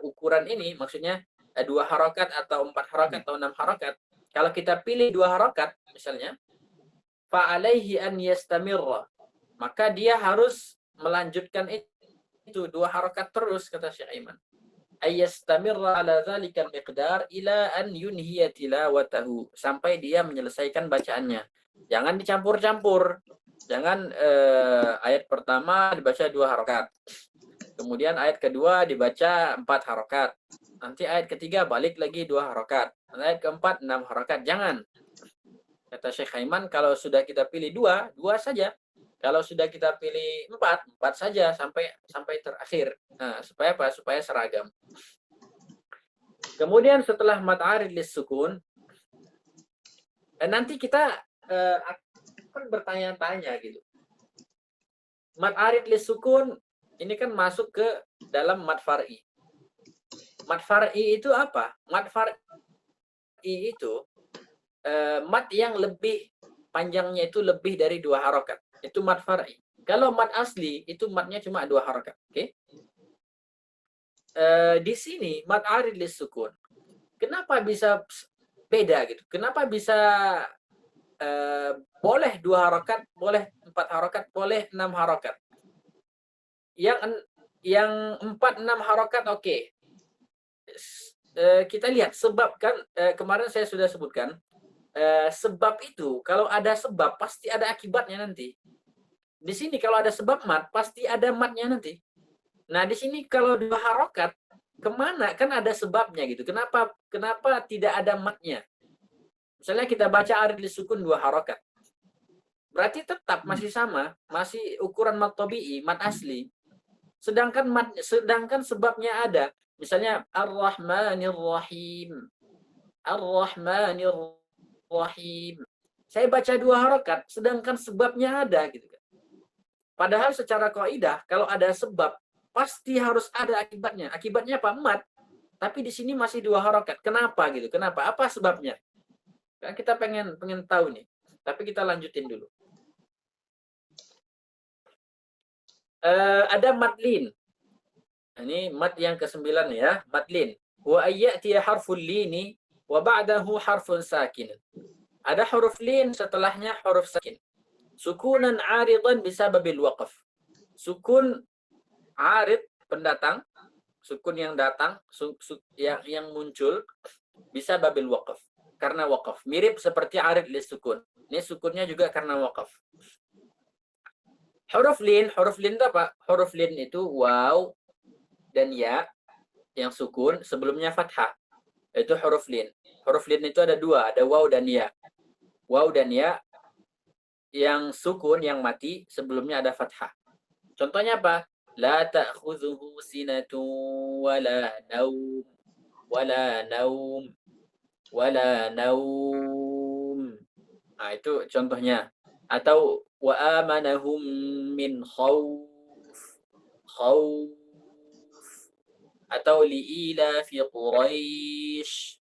A: ukuran ini, maksudnya 2 harakat atau 4 harakat atau 6 harakat. Kalau kita pilih 2 harakat misalnya, fa'alaihi an yastamirra, maka dia harus melanjutkan itu 2 harakat terus, kata Syekh Aiman. Ayyastamirra ala dzalikal miqdar ila an yunhiya tilawatahu, sampai dia menyelesaikan bacaannya. Jangan dicampur-campur. Jangan ayat pertama dibaca 2 harakat. Kemudian ayat kedua dibaca 4 harakat. Nanti ayat ketiga balik lagi 2 harakat. Ayat keempat 6 harakat. Jangan. Kata Syekh Aiman, kalau sudah kita pilih 2 saja. Kalau sudah kita pilih 4 saja sampai terakhir. Nah, supaya apa? Supaya seragam. Kemudian setelah mad 'arid lis-sukun, nanti kita akan bertanya-tanya gitu. Mad 'arid lis-sukun ini kan masuk ke dalam mad far'i. Mad far'i itu apa? Mad far'i itu mad yang lebih panjangnya itu lebih dari 2 harakat. Itu mad far'i. Kalau mad asli itu madnya cuma 2 harakat. Oke? Di sini mad 'arid lis-sukun. Kenapa bisa beda gitu? Kenapa bisa boleh 2 harakat, boleh 4 harakat, boleh 6 harakat? Yang 4, 6 harakat oke. Kita lihat sebab kan kemarin saya sudah sebutkan, sebab itu kalau ada sebab pasti ada akibatnya nanti. Di sini kalau ada sebab mad pasti ada madnya nanti. Nah di sini kalau 2 harakat kemana? Kan ada sebabnya gitu. Kenapa tidak ada madnya? Misalnya kita baca 'arid lis-sukun 2 harakat. Berarti tetap masih sama, masih ukuran mad tabi'i, mad asli. Sedangkan sebabnya ada. Misalnya Ar-Rahmanir Rahim. Ar-Rahmanir Rahim. Saya baca 2 harakat, sedangkan sebabnya ada gitu kan. Padahal secara kaidah kalau ada sebab pasti harus ada akibatnya. Akibatnya apa? Mad. Tapi di sini masih 2 harakat. Kenapa gitu? Kenapa? Apa sebabnya? Kan kita pengen tahu nih. Tapi kita lanjutin dulu. Ada madlin. Ini mad yang ke-9 ya, madlin. Wa ayyati harful lini wa ba'dahu harfun sakin. Ada huruf lin, setelahnya huruf sakin. Sukunan 'aridan bisababil waqf. Sukun 'arid, pendatang, sukun yang datang, yang muncul bisa babil waqf, karena waqf. Mirip seperti 'arid lis-sukun. Ini sukunnya juga karena waqf. Huruf lin itu apa? Huruf lin itu waw dan ya yang sukun sebelumnya fathah. Itu huruf lin. Huruf lin itu ada 2, ada waw dan ya. Waw dan ya yang sukun, yang mati sebelumnya ada fathah. Contohnya apa? La ta'khudhuhu sinatun wala naum wala naum wala naum. Nah, itu contohnya. Atau wa amanahum min khawf, atau li'ila fi Quraisy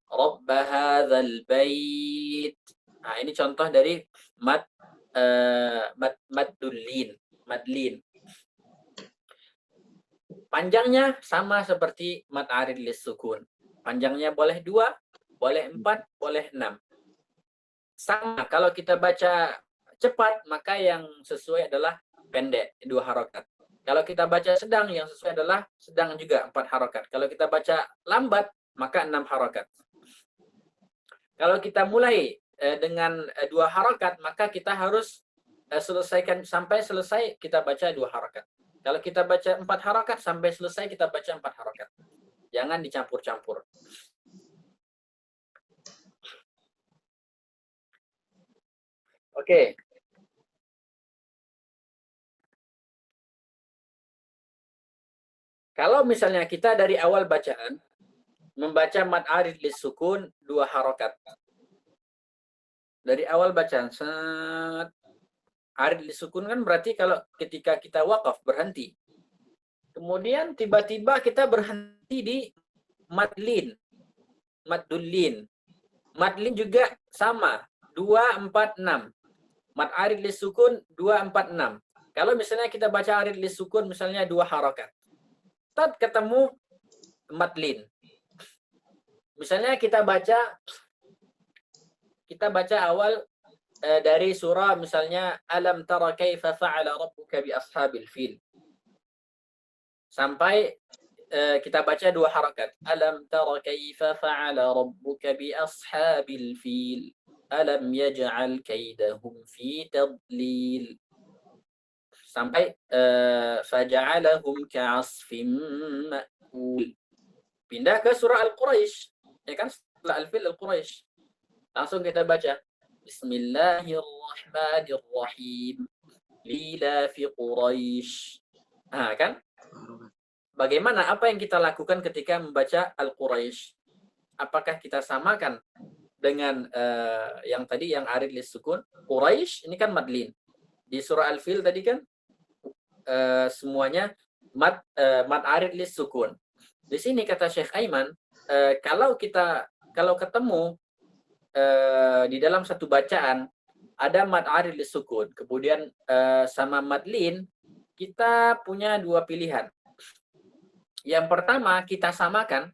A: rabb hadzal bait. Nah, ini contoh dari madlin. Panjangnya sama seperti mad 'arid lis-sukun. Panjangnya boleh 2, boleh 4, boleh 6. Sama, kalau kita baca cepat maka yang sesuai adalah pendek, 2 harakat. Kalau kita baca sedang, yang sesuai adalah sedang juga 4 harokat. Kalau kita baca lambat, maka 6 harokat. Kalau kita mulai dengan 2 harokat, maka kita harus selesaikan sampai selesai kita baca 2 harokat. Kalau kita baca 4 harokat, sampai selesai kita baca 4 harokat. Jangan dicampur-campur. Oke. Kalau misalnya kita dari awal bacaan membaca mad arid lis sukun 2 harokat. Dari awal bacaan arid lis sukun kan berarti kalau ketika kita wakaf berhenti. Kemudian tiba-tiba kita berhenti di madlin. Maddulin. Madlin juga sama 246. Mad arid lis sukun 246. Kalau misalnya kita baca arid lis sukun misalnya 2 harokat. Tad ketemu madlin. Misalnya kita baca awal dari surah misalnya alam tara kaifa fa'ala rabbuka bi ashabil fil. Sampai kita baca 2 harakat. Alam tara kaifa fa'ala rabbuka bi ashabil fil. Alam yaj'al kaidahum fi tadlil. Sampai faja'alahum ka'asfim ma'kul. Pindah ke surah Al-Quraisy. Ya kan? Setelah Al-Fil Al-Quraisy. Langsung kita baca. Bismillahirrahmanirrahim. Lila fi Quraisy. Nah, kan? Bagaimana apa yang kita lakukan ketika membaca Al-Quraisy? Apakah kita samakan dengan yang tadi yang arid lis sukun? Quraisy ini kan madlin. Di surah Al-Fil tadi kan semuanya mad arid lis sukun. Di sini kata Syekh Aiman, kalau ketemu di dalam satu bacaan ada mad arid lis sukun, kemudian sama madlin, kita punya 2 pilihan. Yang pertama kita samakan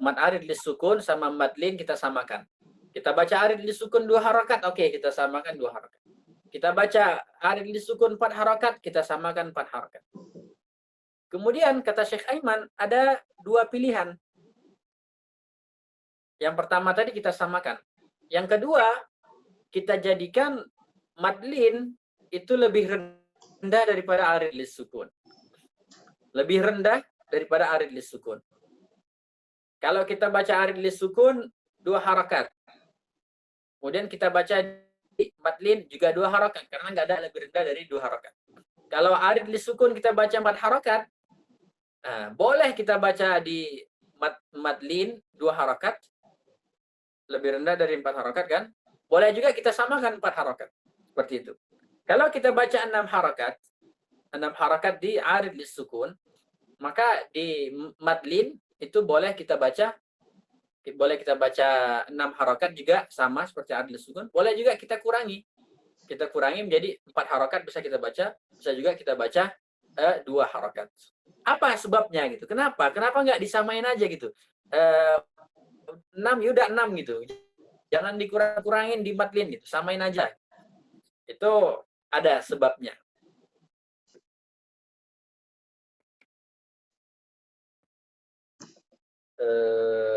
A: mad arid lis sukun sama madlin kita samakan. Kita baca arid lis sukun 2 harakat, oke, kita samakan 2 harakat. Kita baca arid lis sukun 4 harakat, kita samakan 4 harakat. Kemudian kata Syekh Aiman ada 2 pilihan. Yang pertama tadi kita samakan. Yang kedua, kita jadikan madlin itu lebih rendah daripada arid lis sukun. Lebih rendah daripada arid lis sukun. Kalau kita baca arid lis sukun 2 harakat. Kemudian kita baca di madlin juga 2 harakat karena nggak ada lebih rendah dari 2 harakat. Kalau arid lis sukun kita baca 4 harakat, boleh kita baca di madlin 2 harakat, lebih rendah dari 4 harakat kan? Boleh juga kita samakan 4 harakat. Seperti itu. Kalau kita baca 6 harakat di arid lis sukun, maka di madlin itu boleh kita baca 6 harakat juga sama seperti arid lis sukun. Boleh juga kita kurangi. Kita kurangi menjadi 4 harakat bisa kita baca, bisa juga kita baca 2 harakat. Apa sebabnya gitu? Kenapa nggak disamain aja gitu? 6 udah 6 gitu. Jangan dikurang-kurangin di madlin gitu, samain aja. Itu ada sebabnya.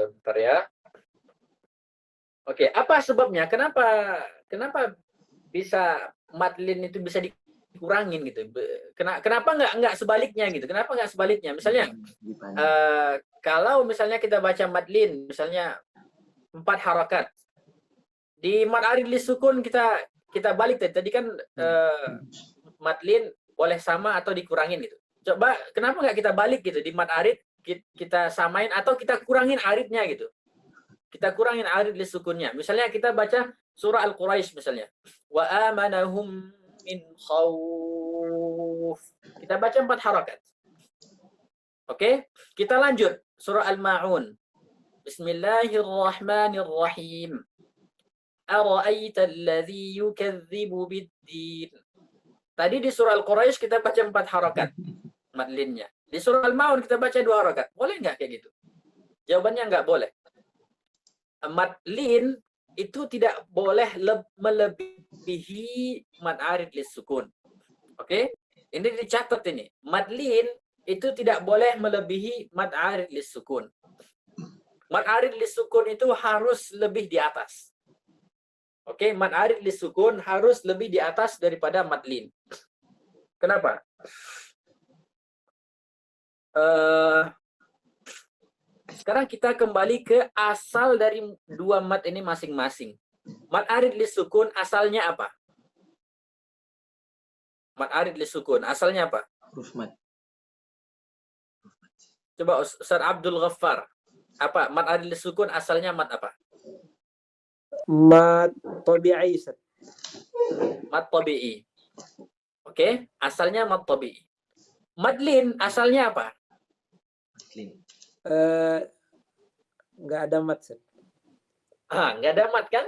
A: Bentar ya. Oke, apa sebabnya? Kenapa bisa madlin itu bisa dikurangin gitu? Kenapa nggak sebaliknya gitu? Kenapa nggak sebaliknya? Misalnya kalau misalnya kita baca madlin, misalnya 4 harakat, di mad arid lis sukun kita balik tadi kan madlin boleh sama atau dikurangin gitu. Coba kenapa nggak kita balik gitu di mad arid kita samain atau kita kurangin aridnya gitu. Kita kurangin arid lis sukunnya. Misalnya kita baca surah Al-Quraisy misalnya. Wa amanahum min khauf. Kita baca 4 harakat. Oke, kita lanjut surah Al-Ma'un. Bismillahirrahmanirrahim. Ara'aita alladhi yukadzibu bid-din. Tadi di surah Al-Quraisy kita baca 4 harakat madlinnya. Di surah Al-Ma'un kita baca 2 harakat. Boleh nggak kayak gitu? Jawabannya nggak boleh. Madlin itu tidak boleh melebihi mad arid lisukun. Oke? Ini dicatat ini. Mad lin itu tidak boleh melebihi mad arid lisukun. Mad arid lisukun itu harus lebih di atas. Oke, mad arid lisukun harus lebih di atas daripada mad lin. Kenapa? Sekarang kita kembali ke asal dari dua mad ini masing-masing. Mad arid lisukun asalnya apa? Mad arid lisukun asalnya apa?
C: Huruf mad.
A: Coba Ustaz Abdul Ghaffar. Apa? Mad arid lisukun asalnya mad apa?
B: Mad tabi'i, Ustaz.
A: Mad tabi'i. Oke, asalnya mad tabi'i. Mad lin asalnya apa?
C: Lin.
B: Nggak ada mad, Ustaz.
A: Nggak ada mad kan?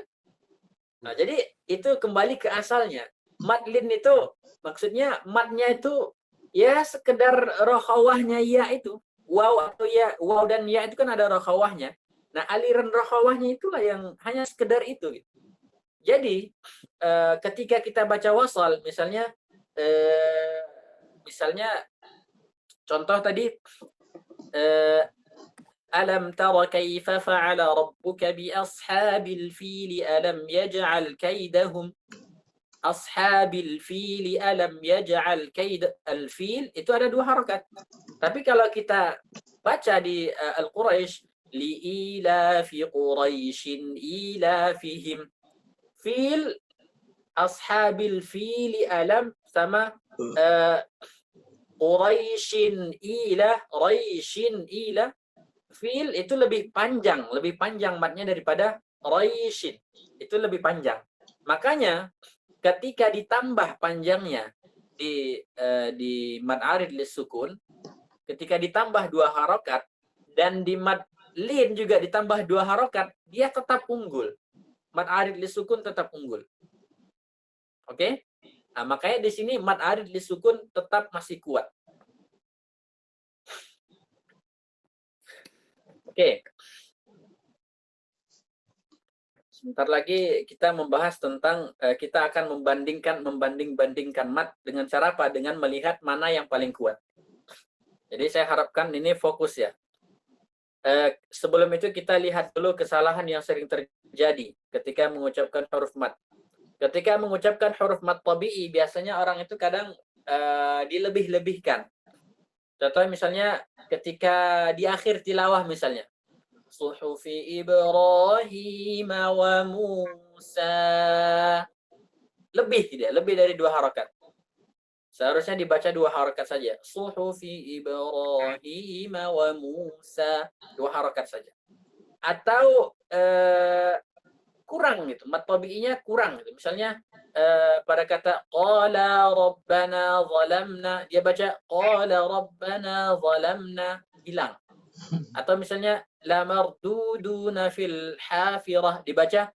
A: Nah, jadi itu kembali ke asalnya. Mad lin itu maksudnya madnya itu ya sekedar rokhawahnya ya itu. Waw atau ya, waw dan ya itu kan ada rokhawahnya. Nah, aliran rokhawahnya itulah yang hanya sekedar itu. Jadi, ketika kita baca wasal, misalnya contoh tadi, alam tara kaifa fa'ala rabbuka bi ashabil fil alam yaj'al kaidahum ashabil fil alam yaj'al kaid al-fil itu ada dua harakat. Tapi kalau kita baca di Al-Quraisy liilafi quraisyin ilafihim fil ashabil fil alam sama quraisyin ila fil itu lebih panjang matnya daripada raishin. Itu lebih panjang. Makanya ketika ditambah panjangnya di mad arid lisukun, ketika ditambah dua harokat dan di mad lin juga ditambah dua harokat, dia tetap unggul. Mad arid lisukun tetap unggul. Oke? Nah, makanya di sini mad arid lisukun tetap masih kuat. Oke. Sebentar lagi kita membahas tentang kita akan membanding-bandingkan mad dengan cara apa? Dengan melihat mana yang paling kuat. Jadi saya harapkan ini fokus ya. Sebelum itu kita lihat dulu kesalahan yang sering terjadi ketika mengucapkan huruf mad. Ketika mengucapkan huruf mad tabi'i, biasanya orang itu kadang dilebih-lebihkan. Contohnya misalnya ketika di akhir tilawah misalnya. Suhufi Ibrahim wa Musa. Lebih dari dua harakat. Seharusnya dibaca dua harakat saja. Suhufi Ibrahim wa Musa. Dua harakat saja. Atau kurang gitu. Mad tabi'inya kurang gitu. Misalnya pada kata qala rabbana zalamna, dia baca qala rabbana zalamna, hilang. Atau misalnya la marduduna fil hafirah, dibaca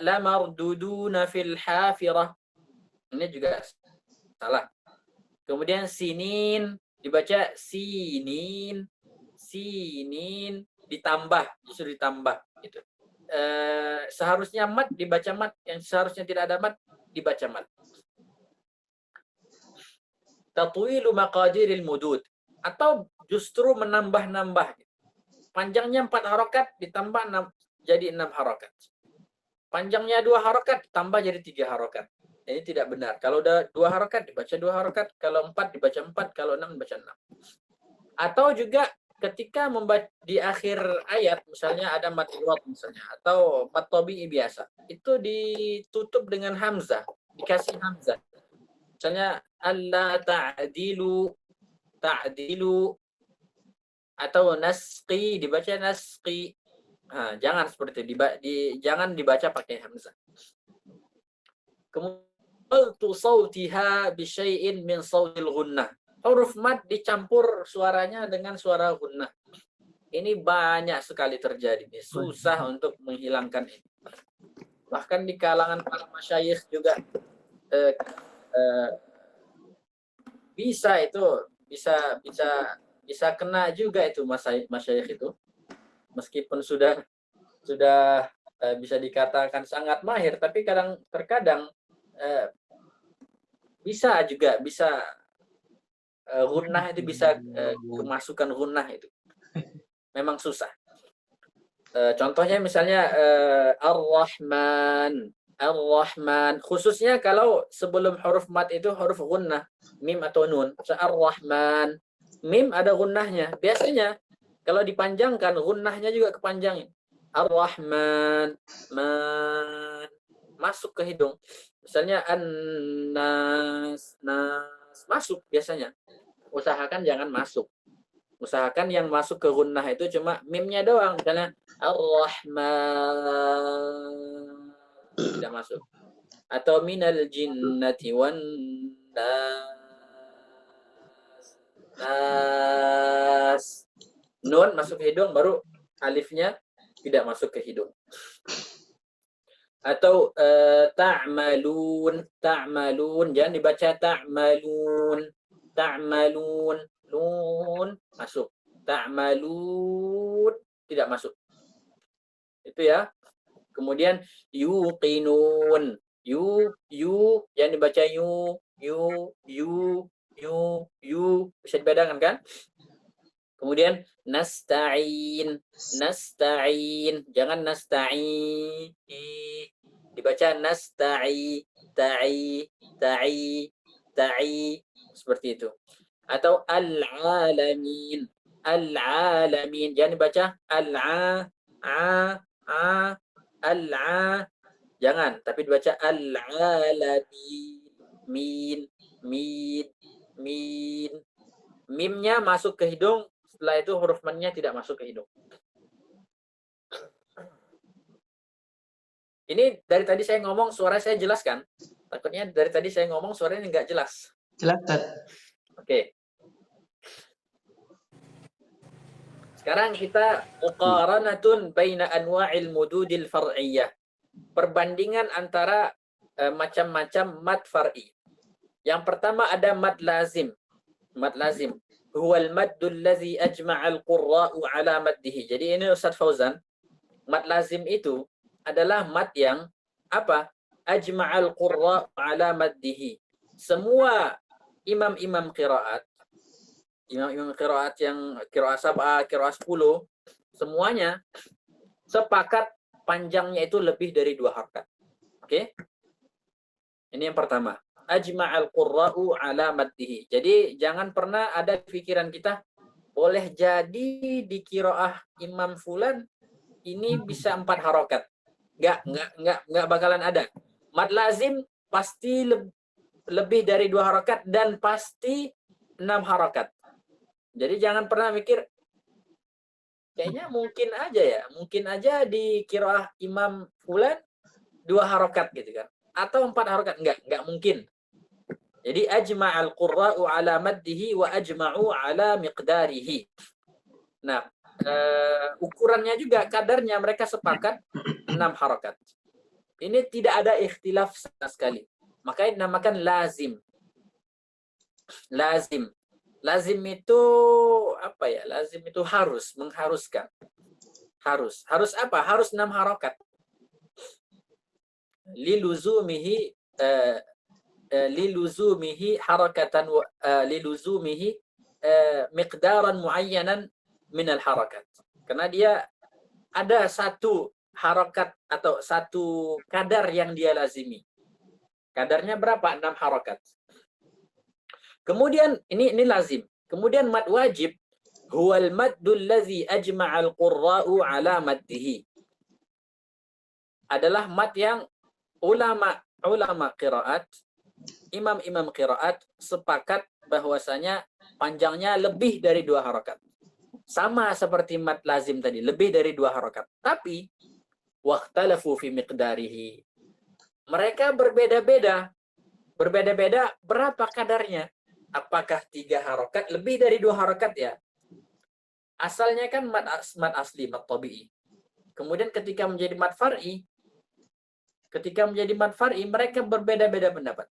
A: la marduduna fil hafirah. Ini juga salah. Kemudian sinin dibaca sinin ditambah, justru ditambah gitu. Seharusnya mad dibaca mad, yang seharusnya tidak ada mad dibaca mad. Tatwilu maqadiril mudud, atau justru menambah-nambah. Panjangnya 4 harokat ditambah 6 jadi 6 harokat. Panjangnya 2 harokat tambah jadi 3 harokat. Ini tidak benar. Kalau udah 2 harokat dibaca 2 harokat, kalau 4 dibaca 4, kalau 6 dibaca 6. Atau juga ketika membaca di akhir ayat, misalnya ada mad iwad misalnya, atau mad tabi'i biasa, itu ditutup dengan hamzah, dikasih hamzah. Misalnya alla ta'dilu atau nasqi, dibaca nasqi. Nah, jangan seperti itu, jangan dibaca pakai hamzah. Kemudian sautiha bi syai'in min sautil ghunnah. Huruf mad dicampur suaranya dengan suara gunnah. Ini banyak sekali terjadi. Susah untuk menghilangkan ini. Bahkan di kalangan para masyayikh juga bisa kena juga itu masyayikh itu. Meskipun sudah bisa dikatakan sangat mahir, tapi terkadang bisa gunnah itu bisa kemasukan gunnah itu memang susah. Contohnya misalnya Ar-Rahman, Ar-Rahman, khususnya kalau sebelum huruf mat itu huruf gunnah, mim atau nun. Ar-Rahman, mim ada gunnahnya. Biasanya kalau dipanjangkan, gunnahnya juga kepanjangin. Ar-Rahman, man, masuk ke hidung. Misalnya an-nas, nas, masuk biasanya. Usahakan jangan masuk. Usahakan yang masuk ke gunnah itu cuma mimnya doang. Misalnya Ar-Rahman, tidak masuk. Atau minal jinnati wan nas. Nun masuk ke hidung, baru alifnya tidak masuk ke hidung. Atau ta'malun, ta'malun, jangan dibaca ta'malun, ta'malun, nun masuk, ta'malun tidak masuk. Itu ya. Kemudian yuqinun, jangan dibaca yu, bisa dibedakan kan? Kemudian nasta'in, nasta'in, jangan nasta'i, dibaca nasta'i, ta'i, ta'i, ta'i, seperti itu. Atau al-alamin, al-alamin, jangan dibaca al-a, jangan, tapi dibaca al-alamin, min. Mimnya masuk ke hidung, setelah itu huruf mannya tidak masuk ke hidung. Ini dari tadi saya ngomong, suara saya jelas kan? Takutnya dari tadi saya ngomong suaranya nggak jelas.
C: Jelas, Ustaz.
A: Oke. Sekarang kita muqaranatun baina anwa'il mududil far'iyyah. Perbandingan antara macam-macam mad far'i. Yang pertama ada mad lazim. Mad lazim. Huwal maddul ladzi ajma'al qurra'u ala maddihi. Jadi ini Ustaz Fauzan, mad lazim itu adalah mad yang apa? Ajma'al qurra'u ala maddihi. Semua imam-imam qiraat yang qiraat 7, qiraat 10, semuanya sepakat panjangnya itu lebih dari 2 harakat. Oke? Ini yang pertama. Ajma'al qurra'u ala maddihi. Jadi jangan pernah ada pikiran kita, boleh jadi di qiraah Imam Fulan ini bisa 4 harokat. Enggak bakalan ada. Mad lazim pasti lebih dari 2 harokat dan pasti 6 harokat. Jadi jangan pernah mikir, kayaknya mungkin aja di qiraah Imam Fulan 2 harokat gitu kan. Atau 4 harokat. Enggak mungkin. Jadi ajma'al qurra'u ala maddihi wa ajma'u ala miqdarihi. Nah, ukurannya juga, kadarnya mereka sepakat 6 harokat. Ini tidak ada ikhtilaf sama sekali. Makanya dinamakan lazim. Lazim. Lazim itu apa ya? Lazim itu harus, mengharuskan. Harus apa? Harus 6 harokat. Liluzumihi harakatan liluzumihi miqdaran muayyanan minal harakat. Karena dia ada satu harakat atau satu kadar yang dia lazimi. Kadarnya berapa? 6 harakat. Kemudian ini lazim. Kemudian mad wajib, huwal maddul ladzi ajma'al qurra'u ala maddihi. Adalah mad yang ulama qiraat, imam-imam qiraat sepakat bahwasanya panjangnya lebih dari 2 harokat. Sama seperti mad lazim tadi, lebih dari 2 harokat. Tapi waqtalafu fi miqdarihi. Mereka berbeda-beda. Berbeda-beda berapa kadarnya? Apakah 3 harokat? Lebih dari 2 harokat ya? Asalnya kan mad asli, mad tabi'i. Kemudian ketika menjadi mad far'i, mereka berbeda-beda pendapat.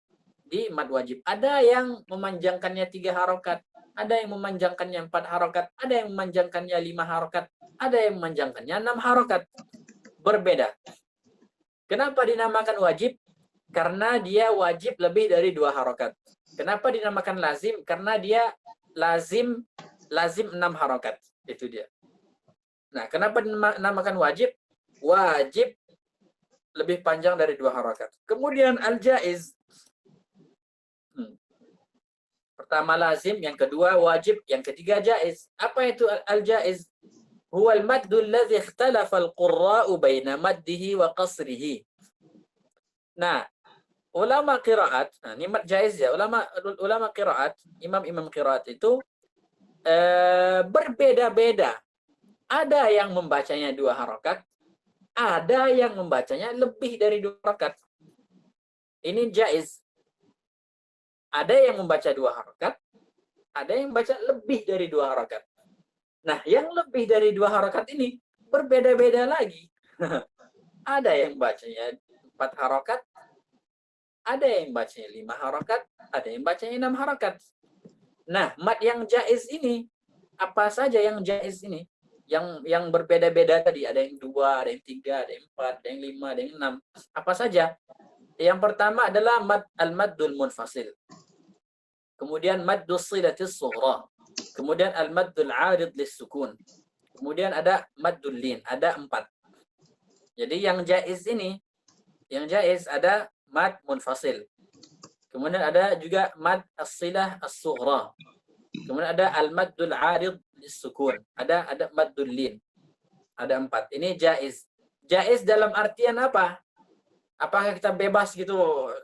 A: Di mad wajib. Ada yang memanjangkannya 3 harokat, ada yang memanjangkannya 4 harokat, ada yang memanjangkannya 5 harokat, ada yang memanjangkannya 6 harokat. berbeda. Kenapa dinamakan wajib? Karena dia wajib lebih dari 2 harokat. Kenapa dinamakan lazim? Karena dia lazim 6 harokat. Itu dia. Nah, kenapa dinamakan wajib? Wajib lebih panjang dari 2 harokat. Kemudian al-jaiz. Pertama lazim, yang kedua wajib, yang ketiga jaiz. Apa itu al-jaiz? Huwa al-maddu alladhi ikhtalafa al-qurra'u baina maddihi wa qasrihi. Nah, ulama qiraat, nah, ini mad jaiz ya. Ulama qiraat, imam-imam qiraat itu berbeda-beda. Ada yang membacanya 2 harokat, ada yang membacanya lebih dari 2 harokat. Ini jaiz. Ada yang membaca 2 harokat, ada yang membaca lebih dari 2 harokat. Nah, yang lebih dari 2 harokat ini berbeda-beda lagi. Ada yang bacanya 4 harokat, ada yang bacanya 5 harokat, ada yang bacanya 6 harokat. Nah, mad yang jaiz ini, apa saja yang jaiz ini? Yang berbeda-beda tadi, ada yang 2, ada yang 3, ada yang 4, ada yang 5, ada yang 6. Apa saja? Yang pertama adalah al-maddul munfasil. Kemudian maddus silatis sughra. Kemudian al-maddul 'arid lis-sukun. Kemudian ada maddul lin, ada 4. Jadi yang jaiz ini, yang jaiz ada mad munfasil. Kemudian ada juga mad as-silah as-sughra. Kemudian ada al-maddul 'arid lis-sukun. Ada maddul lin. Ada 4. Ini jaiz. Jaiz dalam artian apa? Apakah kita bebas gitu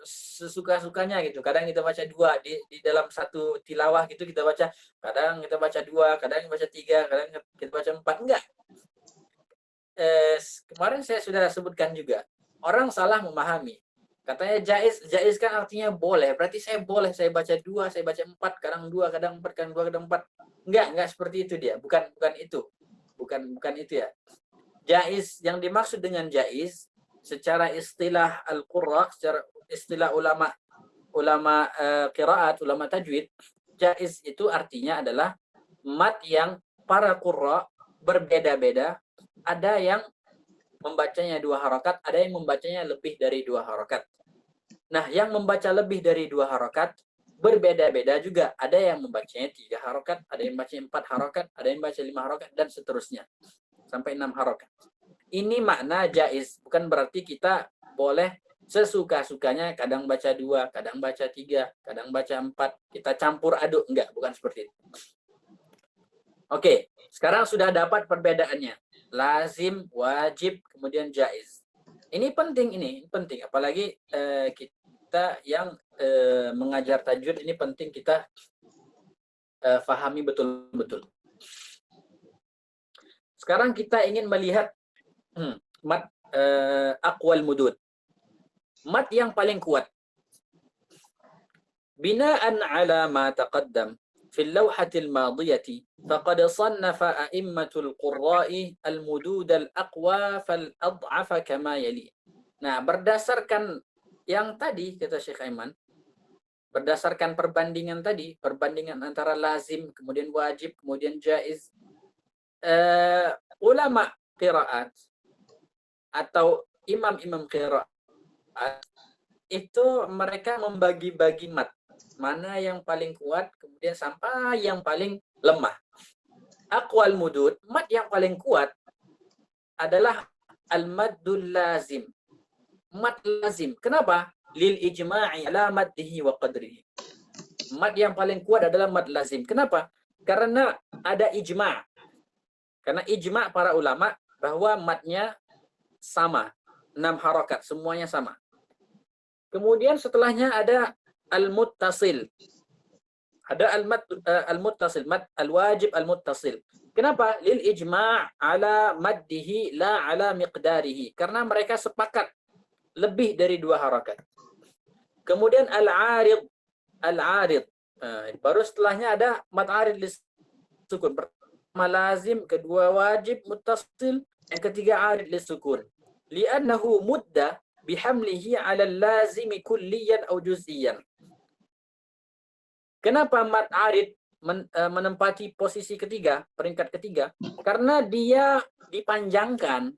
A: sesuka-sukanya gitu? Kadang kita baca 2 di dalam satu tilawah gitu kita baca, kadang kita baca 2, kadang kita baca 3, kadang kita baca 4. Enggak. Kemarin saya sudah sebutkan juga. Orang salah memahami. Katanya jaiz kan artinya boleh. Berarti saya boleh saya baca 2, saya baca 4, kadang 2, kadang 4, kadang 2, kadang 4. Enggak seperti itu dia. Bukan itu. Bukan itu ya. Jaiz, yang dimaksud dengan jaiz secara istilah al-qurra, secara istilah ulama qiraat, ulama tajwid, jaiz itu artinya adalah mad yang para qurra berbeda-beda. Ada yang membacanya 2 harokat, ada yang membacanya lebih dari 2 harokat. Nah, yang membaca lebih dari 2 harokat berbeda-beda juga. Ada yang membacanya 3 harokat, ada yang membacanya 4 harokat, ada yang membaca 5 harokat, dan seterusnya. Sampai 6 harokat. Ini makna jaiz. Bukan berarti kita boleh sesuka-sukanya, kadang baca 2, kadang baca 3, kadang baca 4. Kita campur aduk. Enggak, bukan seperti itu. Oke, sekarang sudah dapat perbedaannya. Lazim, wajib, kemudian jaiz. Ini penting. Apalagi kita yang mengajar tajwid, ini penting kita fahami betul-betul. Sekarang kita ingin melihat mad aqwal mudud. Mad yang paling kuat. Bina'an ala ma taqaddam في اللوحة الماضية فقد صنف أئمة القراء المدود الأقوى فالأضعف كما يلي. Nah, berdasarkan yang tadi kata Syekh Aiman, berdasarkan perbandingan tadi, perbandingan antara lazim, kemudian wajib, kemudian jaiz, ulama qiraat atau imam-imam qiraat itu mereka membagi-bagi mad. Mana yang paling kuat, kemudian sampai yang paling lemah. Aqwal mudud, mad yang paling kuat adalah al-maddul lazim. Mad lazim. Kenapa? Lil ijma'i ala maddihi wa qadrihi. Mad yang paling kuat adalah mad lazim. Kenapa? Karena ada ijma'. Karena ijma' para ulama bahwa madnya sama. 6 harokat, semuanya sama. Kemudian setelahnya ada al-muttasil. Ada al-muttasil, mad al-wajib al-muttasil. Kenapa? Lil ijma' ala maddihi la ala miqdarihi. Karena mereka sepakat lebih dari 2 harakat. Kemudian al-arid. Al-arid. Baru setelahnya ada mad arid lis-sukun. Pertama lazim, kedua wajib muttasil, yang ketiga arid lis-sukun. Li'annahu mudda bihamlihi 'ala al-lazimi kulliyan aw juz'iyan. Kenapa mad arid menempati posisi ketiga, peringkat ketiga? Karena dia dipanjangkan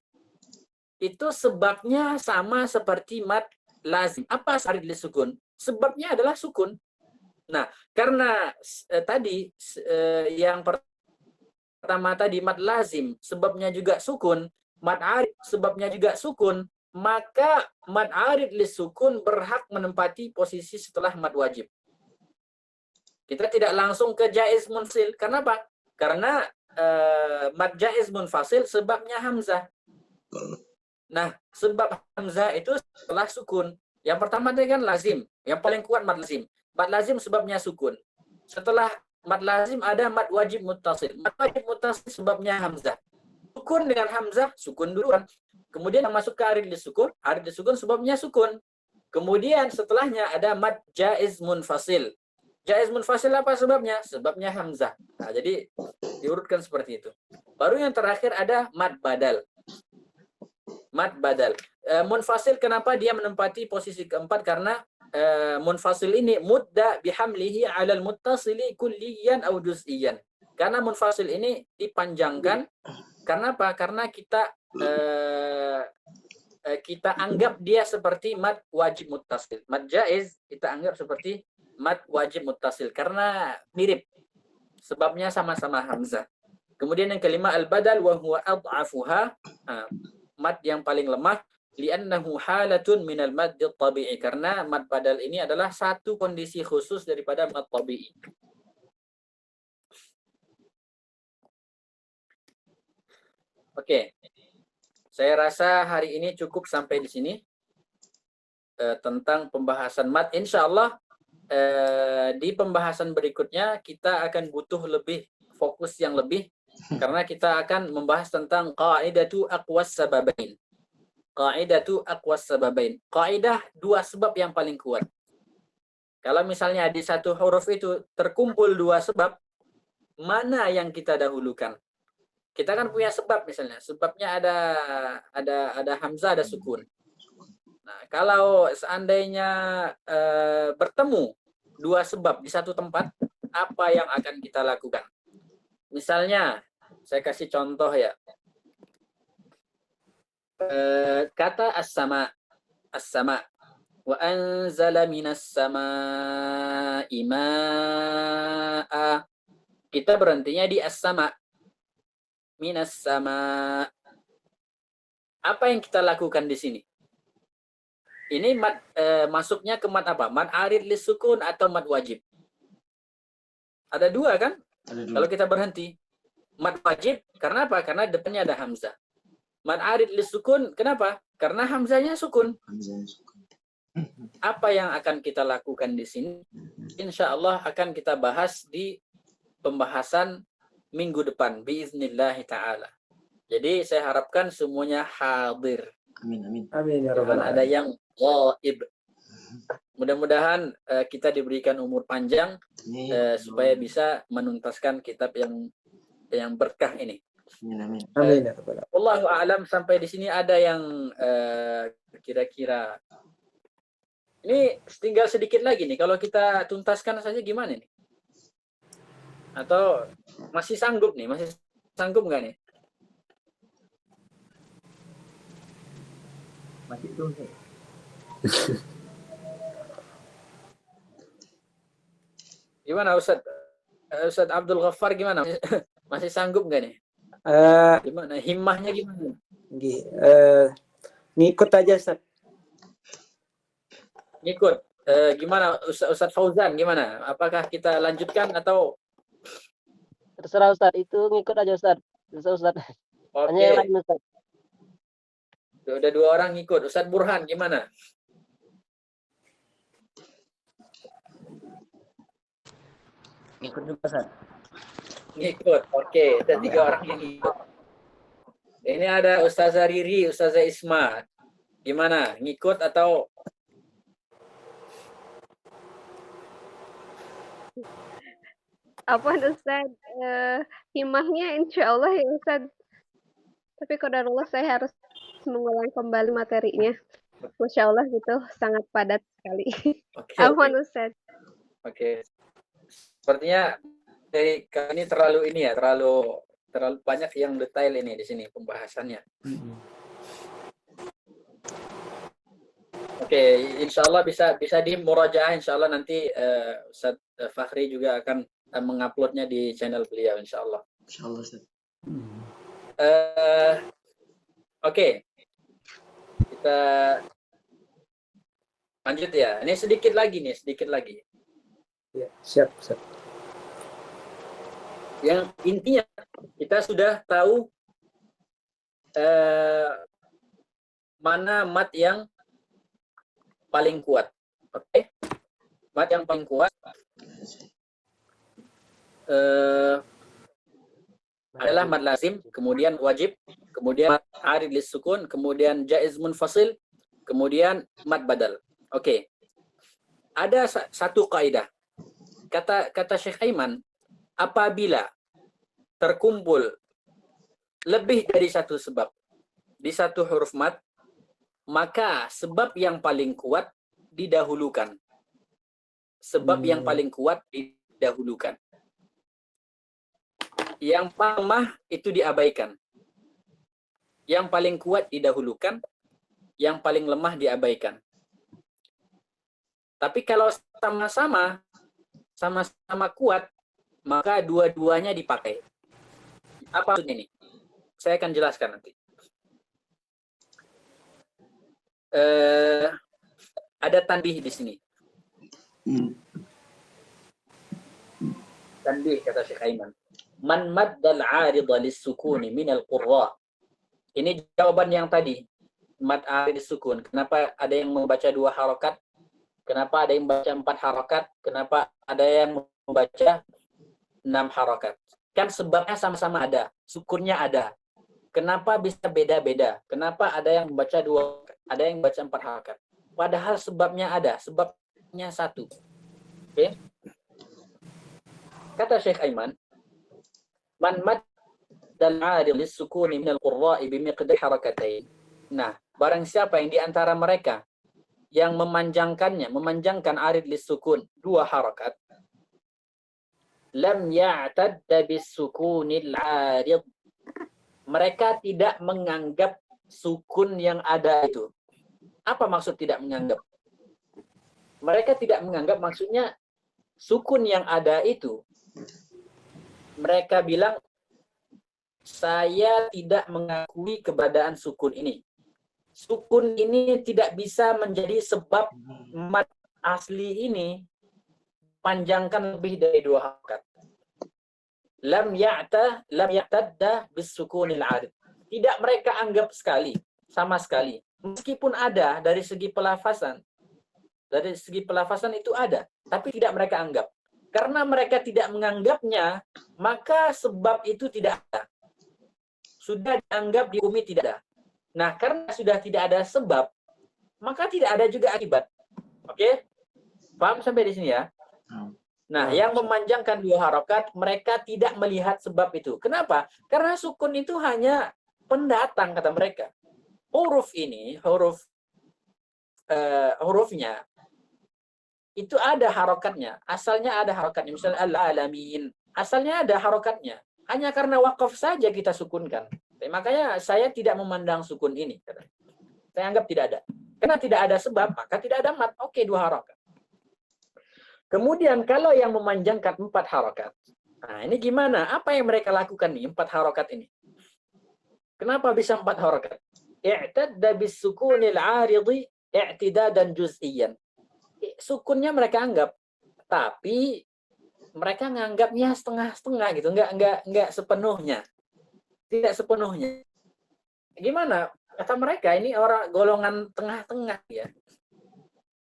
A: itu sebabnya sama seperti mad lazim. Apa arid lisukun? Sebabnya adalah sukun. Nah, karena tadi yang pertama tadi mad lazim sebabnya juga sukun, mad arid sebabnya juga sukun, maka mad arid lisukun berhak menempati posisi setelah mad wajib. Kita tidak langsung ke jaiz munfasil. Kenapa? Karena mad jaiz munfasil sebabnya hamzah. Nah, sebab hamzah itu setelah sukun. Yang pertama tadi kan lazim. Yang paling kuat mad lazim. Mad lazim sebabnya sukun. Setelah mad lazim ada mad wajib muttasil. Mad wajib muttasil sebabnya hamzah. Sukun dengan hamzah, sukun duluan. Kemudian yang masuk ke arid lisukun sebabnya sukun. Kemudian setelahnya ada mad jaiz munfasil. Jaiz munfasil apa sebabnya? Sebabnya hamzah. Nah, jadi diurutkan seperti itu. Baru yang terakhir ada mad badal. Mad badal. Munfasil kenapa dia menempati posisi keempat? Karena munfasil ini mudda bihamlihi 'alal muttasili kulliyan aw juz'iyan. Karena munfasil ini dipanjangkan karena apa? Karena kita anggap dia seperti mad wajib muttasil. Mad jaiz kita anggap seperti mad wajib muttasil karena mirip. Sebabnya sama-sama hamzah. Kemudian yang kelima al-badal wa huwa ad'afuha. Mad yang paling lemah li'annahu halatun minal mad tabi'i, karena mad badal ini adalah satu kondisi khusus daripada mad tabi'i. Oke. Saya rasa hari ini cukup sampai di sini tentang pembahasan mad. Insyaallah di pembahasan berikutnya kita akan butuh lebih fokus yang lebih karena kita akan membahas tentang qaidatu aqwas sababain. Qaidatu aqwas sababain. Kaidah dua sebab yang paling kuat. Kalau misalnya di satu huruf itu terkumpul dua sebab, mana yang kita dahulukan? Kita kan punya sebab misalnya, sebabnya ada hamzah, ada sukun. Nah, kalau seandainya bertemu dua sebab di satu tempat, apa yang akan kita lakukan? Misalnya, saya kasih contoh ya. Kata as-sama, as-sama. Wa anzala minas sama'i ma'a. Kita berhentinya di as-sama. Minas sama. Apa yang kita lakukan di sini? Ini mad, masuknya ke mad apa? Mad arid lisukun atau mad wajib? Ada dua kan? Kalau kita berhenti. Mad wajib, karena apa? Karena depannya ada hamzah. Mad arid lisukun, kenapa? Karena hamzahnya sukun. Apa yang akan kita lakukan di sini? Insya Allah akan kita bahas di pembahasan minggu depan. Biiznillahi ta'ala. Jadi saya harapkan semuanya hadir.
C: Amin, amin.
B: Amin ya rabbal
A: Jangan ada
B: alamin.
A: yang ghaib. Mudah-mudahan kita diberikan umur panjang supaya bisa menuntaskan kitab yang berkah ini.
C: Amin, amin.
B: Amin ya rabbal alamin.
A: Wallahu a'lam, sampai di sini ada yang kira-kira ini tinggal sedikit lagi nih. Kalau kita tuntaskan saja gimana nih? Atau masih sanggup nih? Masih sanggup nggak nih?
C: Masih tunggu.
A: Gimana Ustadz? Ustadz Abdul Ghaffar gimana? Masih sanggup nggak nih? Gimana? Himmahnya gimana?
B: Ngikut aja Ustaz.
A: Ngikut. Gimana Ustadz Fauzan gimana? Apakah kita lanjutkan atau?
D: Terserah Ustaz, itu ngikut aja Ustaz. Terserah Ustaz. Hanya yang lain Ustaz.
A: Udah dua orang ngikut. Ustadz Burhan gimana?
C: Ngikut juga, Ustaz.
A: Ngikut. Oke, ada 3 orang yang ngikut. Ini ada Ustazah Riri, Ustazah Isma. Gimana? Ngikut atau?
E: Apa Ustaz? Himmahnya insya Allah ya Ustaz. Tapi qadarullah saya harus mengulang kembali materinya. Masya Allah gitu, sangat padat sekali. Afwan Ustaz.
A: Oke. Sepertinya dari kami terlalu banyak yang detail ini di sini pembahasannya. Oke, insya Allah bisa di murajaah, insya Allah nanti Ustaz Fakhri juga akan menguploadnya di channel beliau, insya Allah.
C: Insyaallah Ustaz.
A: Oke, kita lanjut ya. Ini sedikit lagi.
B: Ya, siap, siap.
A: Yang intinya kita sudah tahu mana mat yang paling kuat. Oke. Mat yang paling kuat adalah mat lazim, kemudian wajib, kemudian mat arid lis sukun, kemudian jaiz munfasil, kemudian mat badal. Oke. Ada satu kaidah. Kata Syekh Aiman, apabila terkumpul lebih dari satu sebab di satu huruf mat, maka sebab yang paling kuat didahulukan. Sebab yang paling kuat didahulukan. Yang paling lemah itu diabaikan. Yang paling kuat didahulukan, yang paling lemah diabaikan. Tapi kalau sama-sama kuat, maka dua-duanya dipakai. Apa maksudnya ini? Saya akan jelaskan nanti. Ada tanbih di sini. Tanbih kata Syekh Aiman. Man maddal 'arida lis-sukuni minal qurra. Ini jawaban yang tadi. Mad arid sukun. Kenapa ada yang membaca 2 harokat? Kenapa ada yang membaca 4 harokat? Kenapa ada yang membaca 6 harokat? Kan sebabnya sama-sama ada. Sukunnya ada. Kenapa bisa beda-beda? Kenapa ada yang membaca 2, ada yang membaca 4 harokat? Padahal sebabnya ada. Sebabnya satu. Oke? Kata Syekh Aiman, man mad dan adil lis-sukuni minal qurra'i bimiqdar harakatain. Nah, barang siapa yang di antara mereka yang memanjangkan arid lis-sukun 2 harakat, lam ya'tadda bis-sukunil arid. Mereka tidak menganggap sukun yang ada itu. Apa maksud tidak menganggap? Mereka tidak menganggap, maksudnya sukun yang ada itu, mereka bilang, saya tidak mengakui keberadaan sukun ini. Sukun ini tidak bisa menjadi sebab mat asli ini panjangkan lebih dari 2 harakat. Lam ya'tadda bis-sukunil arid. Tidak mereka anggap sekali, sama sekali. Meskipun ada dari segi pelafasan. Dari segi pelafasan itu ada, tapi tidak mereka anggap. Karena mereka tidak menganggapnya, maka sebab itu tidak ada. Sudah dianggap di bumi tidak ada. Nah, karena sudah tidak ada sebab, maka tidak ada juga akibat. Oke? Paham sampai di sini ya? Nah, yang memanjangkan 2 harokat, mereka tidak melihat sebab itu. Kenapa? Karena sukun itu hanya pendatang, kata mereka. Huruf ini, hurufnya, itu ada harokatnya. Asalnya ada harokatnya. Misalnya al-alamin. Asalnya ada harokatnya. Hanya karena wakaf saja kita sukunkan. Makanya saya tidak memandang sukun ini. Saya anggap tidak ada. Karena tidak ada sebab, maka tidak ada mat. Oke, 2 harokat. Kemudian kalau yang memanjangkan 4 harokat. Nah, ini gimana? Apa yang mereka lakukan nih, 4 harokat ini? Kenapa bisa 4 harokat? I'tadda bis-sukunil 'aridi i'tidadan juz'iyyan. Sukunnya mereka anggap, tapi mereka nganggapnya setengah-setengah gitu, enggak sepenuhnya. Tidak sepenuhnya. Gimana? Kata mereka ini orang golongan tengah-tengah ya.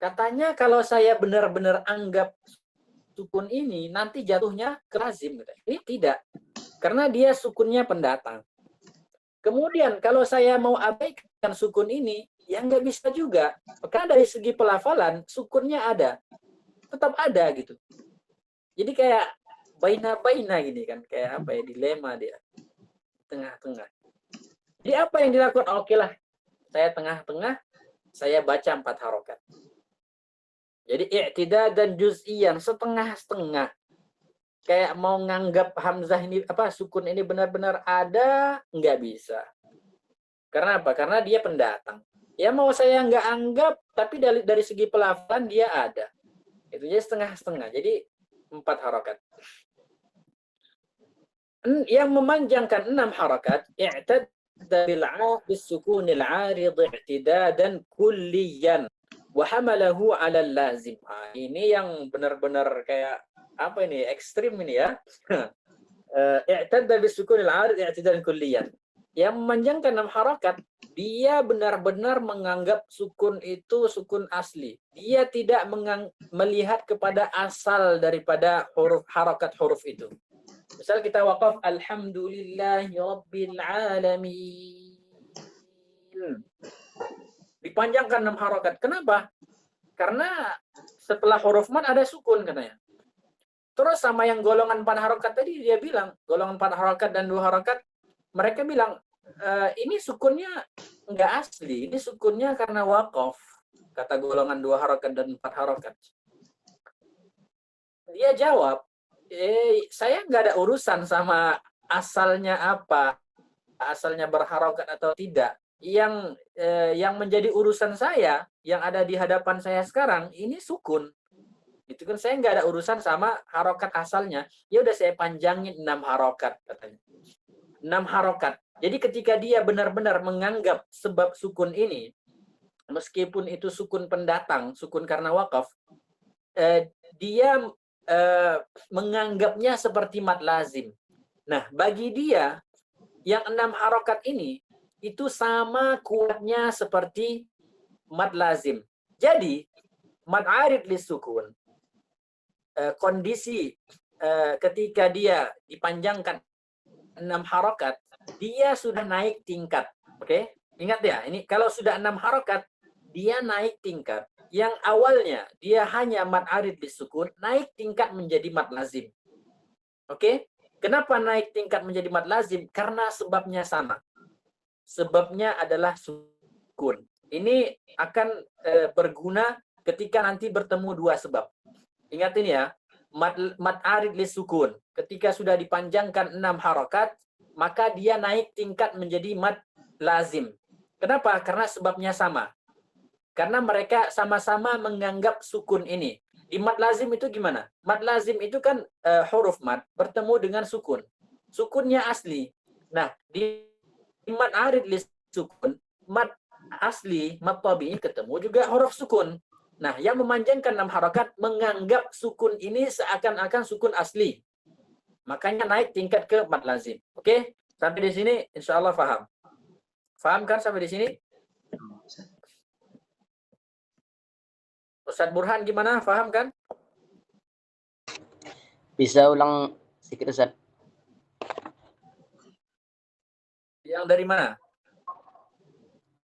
A: Katanya kalau saya benar-benar anggap sukun ini nanti jatuhnya ke lazim. Ini tidak. Karena dia sukunnya pendatang. Kemudian kalau saya mau abaikan sukun ini, ya nggak bisa juga. Karena dari segi pelafalan, sukunnya ada. Tetap ada gitu. Jadi kayak baina-baina gini kan. Kayak apa ya, dilema dia. Tengah-tengah. Jadi apa yang dilakukan? Oke lah, saya tengah-tengah, saya baca 4 harokat. Jadi i'tidadan juz'iyan, setengah-setengah. Kayak mau nganggap hamzah ini, sukun ini benar-benar ada, nggak bisa. Karena apa? Karena dia pendatang. Ya mau saya nggak anggap, tapi dari segi pelafalan dia ada. Itu jadi setengah-setengah. Jadi 4 harakat. Yang memanjangkan 6 harakat, i'tadda bis-sukunil 'arid i'tidadan kulliyan wa hamalahu 'ala lazim. Ini yang benar-benar kayak apa ini? Ekstrim ini ya. I'tadda bis-sukunil 'arid i'tidadan kulliyan. Yang memanjangkan 6 harakat, dia benar-benar menganggap sukun itu sukun asli. Dia tidak melihat kepada asal daripada harakat huruf itu. Misal kita waqaf alhamdulillahi rabbil alamin. Dipanjangkan 6 harakat. Kenapa? Karena setelah huruf mad ada sukun katanya. Terus sama yang golongan 4 harakat tadi dia bilang, golongan 4 harakat dan 2 harakat, mereka bilang ini sukunnya enggak asli, ini sukunnya karena waqaf. Kata golongan 2 harakat dan 4 harakat. Dia jawab, saya nggak ada urusan sama asalnya apa, asalnya berharokat atau tidak. Yang menjadi urusan saya, yang ada di hadapan saya sekarang, ini sukun. Itu kan saya nggak ada urusan sama harokat asalnya. Ya udah saya panjangin 6 harokat katanya. 6 harokat. Jadi ketika dia benar-benar menganggap sebab sukun ini, meskipun itu sukun pendatang, sukun karena wakaf, dia menganggapnya seperti mad lazim. Nah, bagi dia yang 6 harokat ini itu sama kuatnya seperti mad lazim. Jadi mad arid lisukun, kondisi ketika dia dipanjangkan 6 harokat, dia sudah naik tingkat. Oke? Ingat ya, ini kalau sudah 6 harokat, dia naik tingkat. Yang awalnya dia hanya mad arid disukun, naik tingkat menjadi mad lazim. Oke? Kenapa naik tingkat menjadi mad lazim? Karena sebabnya sama. Sebabnya adalah sukun. Ini akan berguna ketika nanti bertemu 2 sebab. Ingat ini ya, mad arid lisukun. Ketika sudah dipanjangkan 6 harokat, maka dia naik tingkat menjadi mad lazim. Kenapa? Karena sebabnya sama. Karena mereka sama-sama menganggap sukun ini. Di mad lazim itu gimana? Mad lazim itu kan huruf mad bertemu dengan sukun. Sukunnya asli. Nah, di mad arid lisukun, mad asli, mad tabi'i ketemu juga huruf sukun. Nah, yang memanjangkan 6 harakat menganggap sukun ini seakan-akan sukun asli. Makanya naik tingkat ke mad lazim. Oke? Sampai di sini insya Allah paham. Paham kan sampai di sini? Ustadz Burhan gimana? Paham kan?
F: Bisa ulang sedikit Ustadz.
A: Yang dari mana?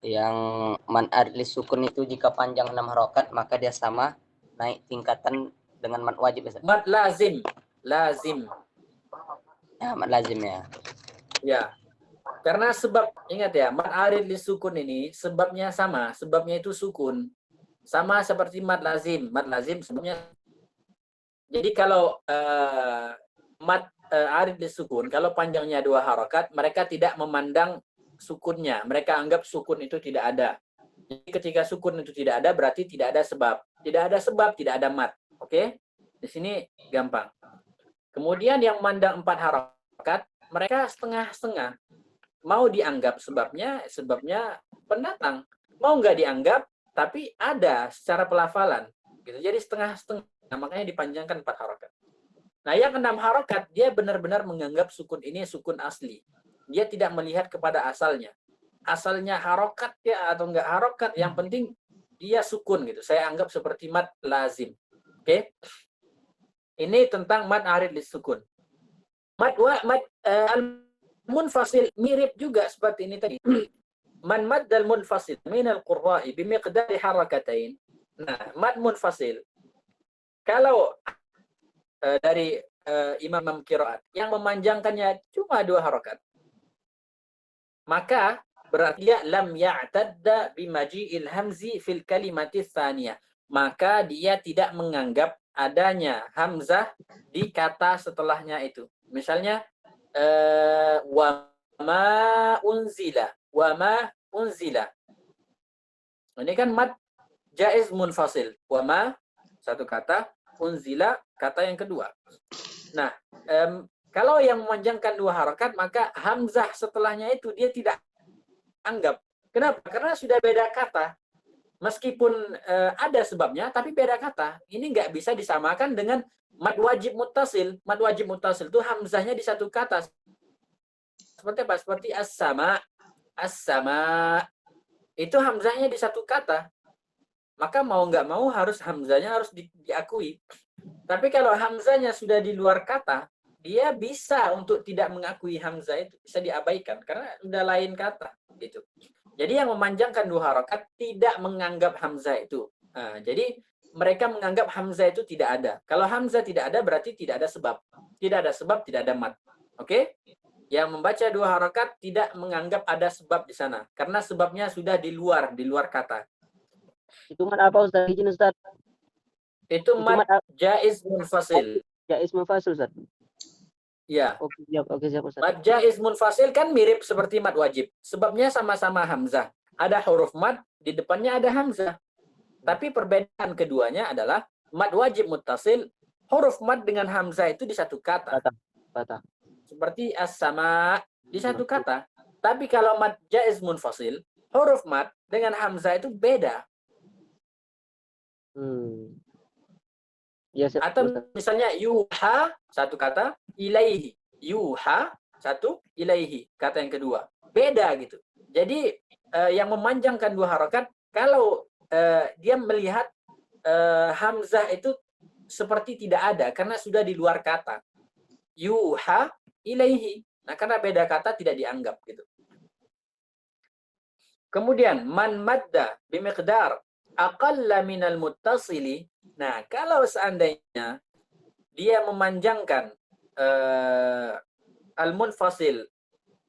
F: Yang man adlis sukun itu jika panjang 6 harokat maka dia sama naik tingkatan dengan mad wajib Ustadz.
A: Mad lazim. Lazim.
F: Ya, mad lazim ya.
A: Ya. Karena sebab, ingat ya, mad arid li sukun ini sebabnya sama. Sebabnya itu sukun. Sama seperti mad lazim. Mad lazim sebabnya. Jadi kalau mad arid li sukun, kalau panjangnya 2 harokat, mereka tidak memandang sukunnya. Mereka anggap sukun itu tidak ada. Jadi ketika sukun itu tidak ada, berarti tidak ada sebab. Tidak ada sebab, tidak ada mad. Oke? Di sini gampang. Kemudian yang mandang 4 harokat, mereka setengah-setengah. Mau dianggap sebabnya pendatang. Mau nggak dianggap, tapi ada secara pelafalan. Gitu. Jadi setengah-setengah. Nah, makanya dipanjangkan 4 harokat. Nah, yang 6 harokat, dia benar-benar menganggap sukun ini sukun asli. Dia tidak melihat kepada asalnya. Asalnya harokat ya atau enggak harokat, yang penting dia sukun gitu. Saya anggap seperti mad lazim. Oke? Ini tentang mad arid lisukun. Mad al-munfasil mirip juga seperti ini tadi. Man mad al-munfasil min al-qurra'i bimiqdari harakatain. Nah, mad munfasil. Kalau dari imam qiraat yang memanjangkannya cuma 2 harakat, maka berarti dia lam ya'tadda bimaji'il hamzi fil kalimati tsaniyah. Maka dia tidak menganggap adanya hamzah di kata setelahnya itu. Misalnya wa ma unzila, wa ma unzila. Ini kan mad jaiz munfasil. Wa ma satu kata, unzila kata yang kedua. Nah, kalau yang memanjangkan dua harokat, maka hamzah setelahnya itu dia tidak anggap. Kenapa? Karena sudah beda kata. Meskipun ada sebabnya, tapi beda kata. Ini nggak bisa disamakan dengan mad wajib muttasil. Mad wajib muttasil itu hamzahnya di satu kata. Seperti apa? Seperti as-sama. As-sama. Itu hamzahnya di satu kata. Maka mau nggak mau harus hamzahnya harus diakui. Tapi kalau hamzahnya sudah di luar kata, dia bisa untuk tidak mengakui hamzah itu, bisa diabaikan karena sudah lain kata gitu. Jadi yang memanjangkan dua harokat tidak menganggap hamzah itu. Nah, jadi mereka menganggap hamzah itu tidak ada. Kalau hamzah tidak ada berarti tidak ada sebab. Tidak ada sebab, tidak ada mad. Oke? Yang membaca dua harokat tidak menganggap ada sebab di sana karena sebabnya sudah di luar kata.
D: Itu mad apa Ustaz? Izin Ustaz.
A: Itu mad jaiz munfasil.
D: Jaiz munfasil Ustaz.
A: Ya.
D: Oke, siap Ustaz.
A: Mad jaiz munfasil kan mirip seperti mad wajib. Sebabnya sama-sama hamzah. Ada huruf mad, di depannya ada hamzah. Tapi perbedaan keduanya adalah mad wajib muttasil, huruf mad dengan hamzah itu di satu kata.
D: Kata.
A: Seperti as-sama di satu kata. Tapi kalau mad jaiz munfasil, huruf mad dengan hamzah itu beda.
D: Ya, siap,
A: Atau
D: Ustaz.
A: misalnya yuha satu kata, ilaihi. Yuha satu, ilaihi kata yang kedua. Beda gitu. Jadi yang memanjangkan dua harokat kalau dia melihat hamzah itu seperti tidak ada karena sudah di luar kata. Yuha ilaihi. Nah, karena beda kata tidak dianggap gitu. Kemudian man madda bimiqdar aqalla minal muttasili. Nah, kalau seandainya dia memanjangkan al-munfasil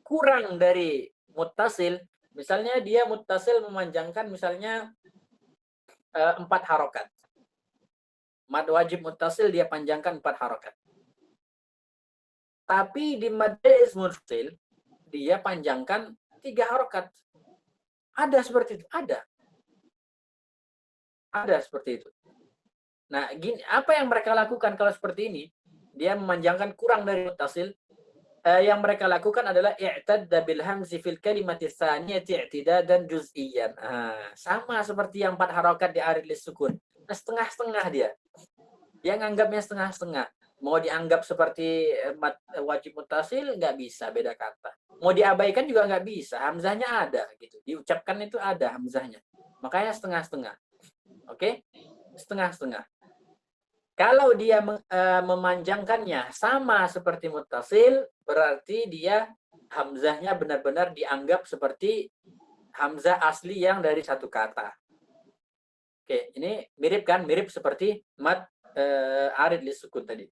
A: kurang dari muttasil, misalnya dia muttasil memanjangkan misalnya 4 harokat. Mad wajib muttasil dia panjangkan 4 harokat. Tapi di mad jaiz munfasil dia panjangkan 3 harokat. Ada seperti itu, ada. Ada seperti itu. Nah, gini, apa yang mereka lakukan kalau seperti ini? Dia memanjangkan kurang dari muttasil. Yang mereka lakukan adalah i'tadda bil hamzi fil kalimati tsaniyati i'tidadan juz'iyyan. Sama seperti yang 4 harokat di arid sukun. Nah, setengah-setengah dia. Dia nganggapnya setengah-setengah. Mau dianggap seperti wajib muttasil nggak bisa, beda kata. Mau diabaikan juga nggak bisa, hamzahnya ada gitu. Diucapkan itu ada hamzahnya. Makanya setengah-setengah. Oke? Setengah-setengah. Kalau dia memanjangkannya sama seperti muttasil, berarti dia hamzahnya benar-benar dianggap seperti hamzah asli yang dari satu kata. Oke, ini mirip kan? Mirip seperti mad arid lisukun tadi.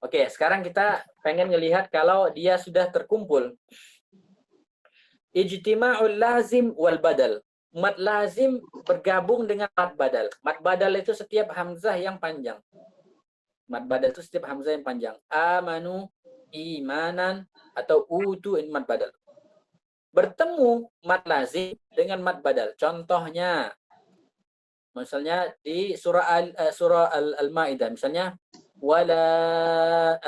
A: Oke, sekarang kita pengen ngelihat kalau dia sudah terkumpul. Ijtima'ul lazim wal badal. Mad lazim bergabung dengan mad badal. Mad badal itu setiap hamzah yang panjang. Mad badal itu setiap hamzah yang panjang. Amanu, imanan, atau utu, ini mad badal. Bertemu mad lazim dengan mad badal. Contohnya, misalnya di surah Al-Maidah, misalnya wala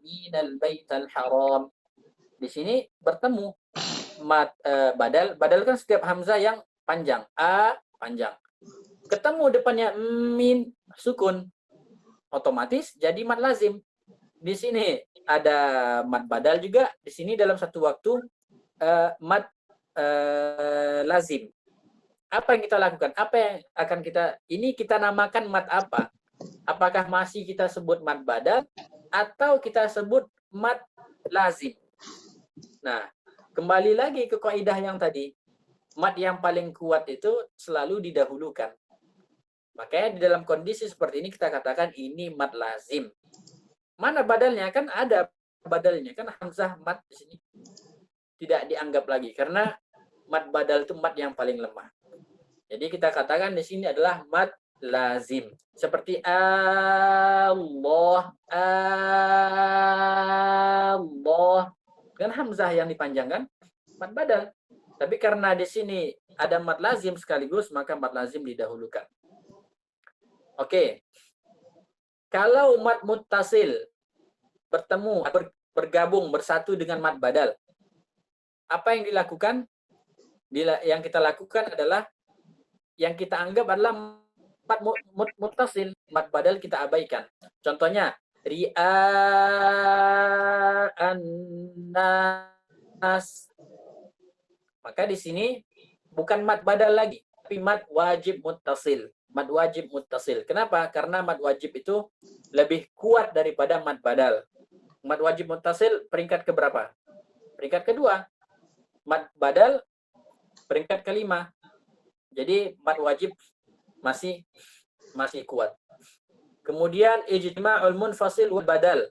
A: minal baital haram. Di sini bertemu mad badal. Badal kan setiap hamzah yang panjang. A panjang. Ketemu depannya min sukun. Otomatis jadi mad lazim. Di sini ada mad badal juga. Di sini dalam satu waktu mad lazim. Apa yang kita lakukan? Apa yang akan kita namakan mad apa? Apakah masih kita sebut mad badal atau kita sebut mad lazim? Nah, kembali lagi ke kaidah yang tadi. Mad yang paling kuat itu selalu didahulukan. Makanya di dalam kondisi seperti ini kita katakan ini mad lazim. Mana badalnya? Kan ada badalnya. Kan hamzah mad di sini tidak dianggap lagi karena mad badal itu mad yang paling lemah. Jadi kita katakan di sini adalah mad lazim. Seperti Allah, Allah. Kan hamzah yang dipanjangkan. mad badal. Tapi karena di sini ada mad lazim sekaligus, maka mad lazim didahulukan. Oke. Kalau mad muttasil bertemu, bergabung, bersatu dengan mad badal, apa yang dilakukan? Yang kita lakukan adalah, yang kita anggap adalah mad muttasil, mad badal kita abaikan. Contohnya, ria'an nas. Maka di sini bukan mad badal lagi, tapi mad wajib muttasil. Mad wajib muttasil. Kenapa? Karena mad wajib itu lebih kuat daripada mad badal. Mad wajib muttasil peringkat keberapa? Peringkat kedua. Mad badal peringkat kelima. Jadi mad wajib masih kuat. Kemudian ijtima'ul munfasil wal badal.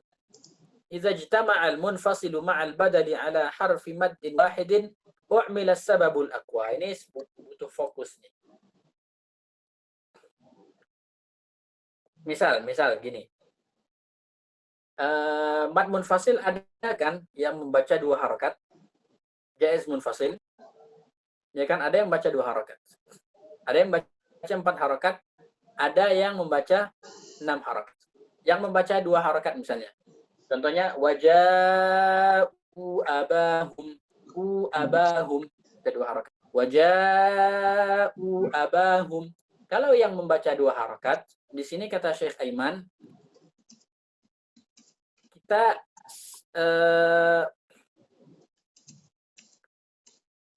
A: Idza ijtama'al munfasilu ma'al badali ala harfi maddin wahidin u'mila sababul aqwa. Ini butuh fokus nih. Misal gini. Mad munfasil ada kan yang membaca 2 harakat. Jaiz munfasil. Ya kan, ada yang membaca 2 harakat. Ada yang membaca 4 harakat, ada yang membaca 6 harakat. Yang membaca 2 harakat misalnya. Contohnya waja'u abahum, ada 2 harakat. Waja'u abahum. Kalau yang membaca 2 harakat, di sini kata Syekh Aiman,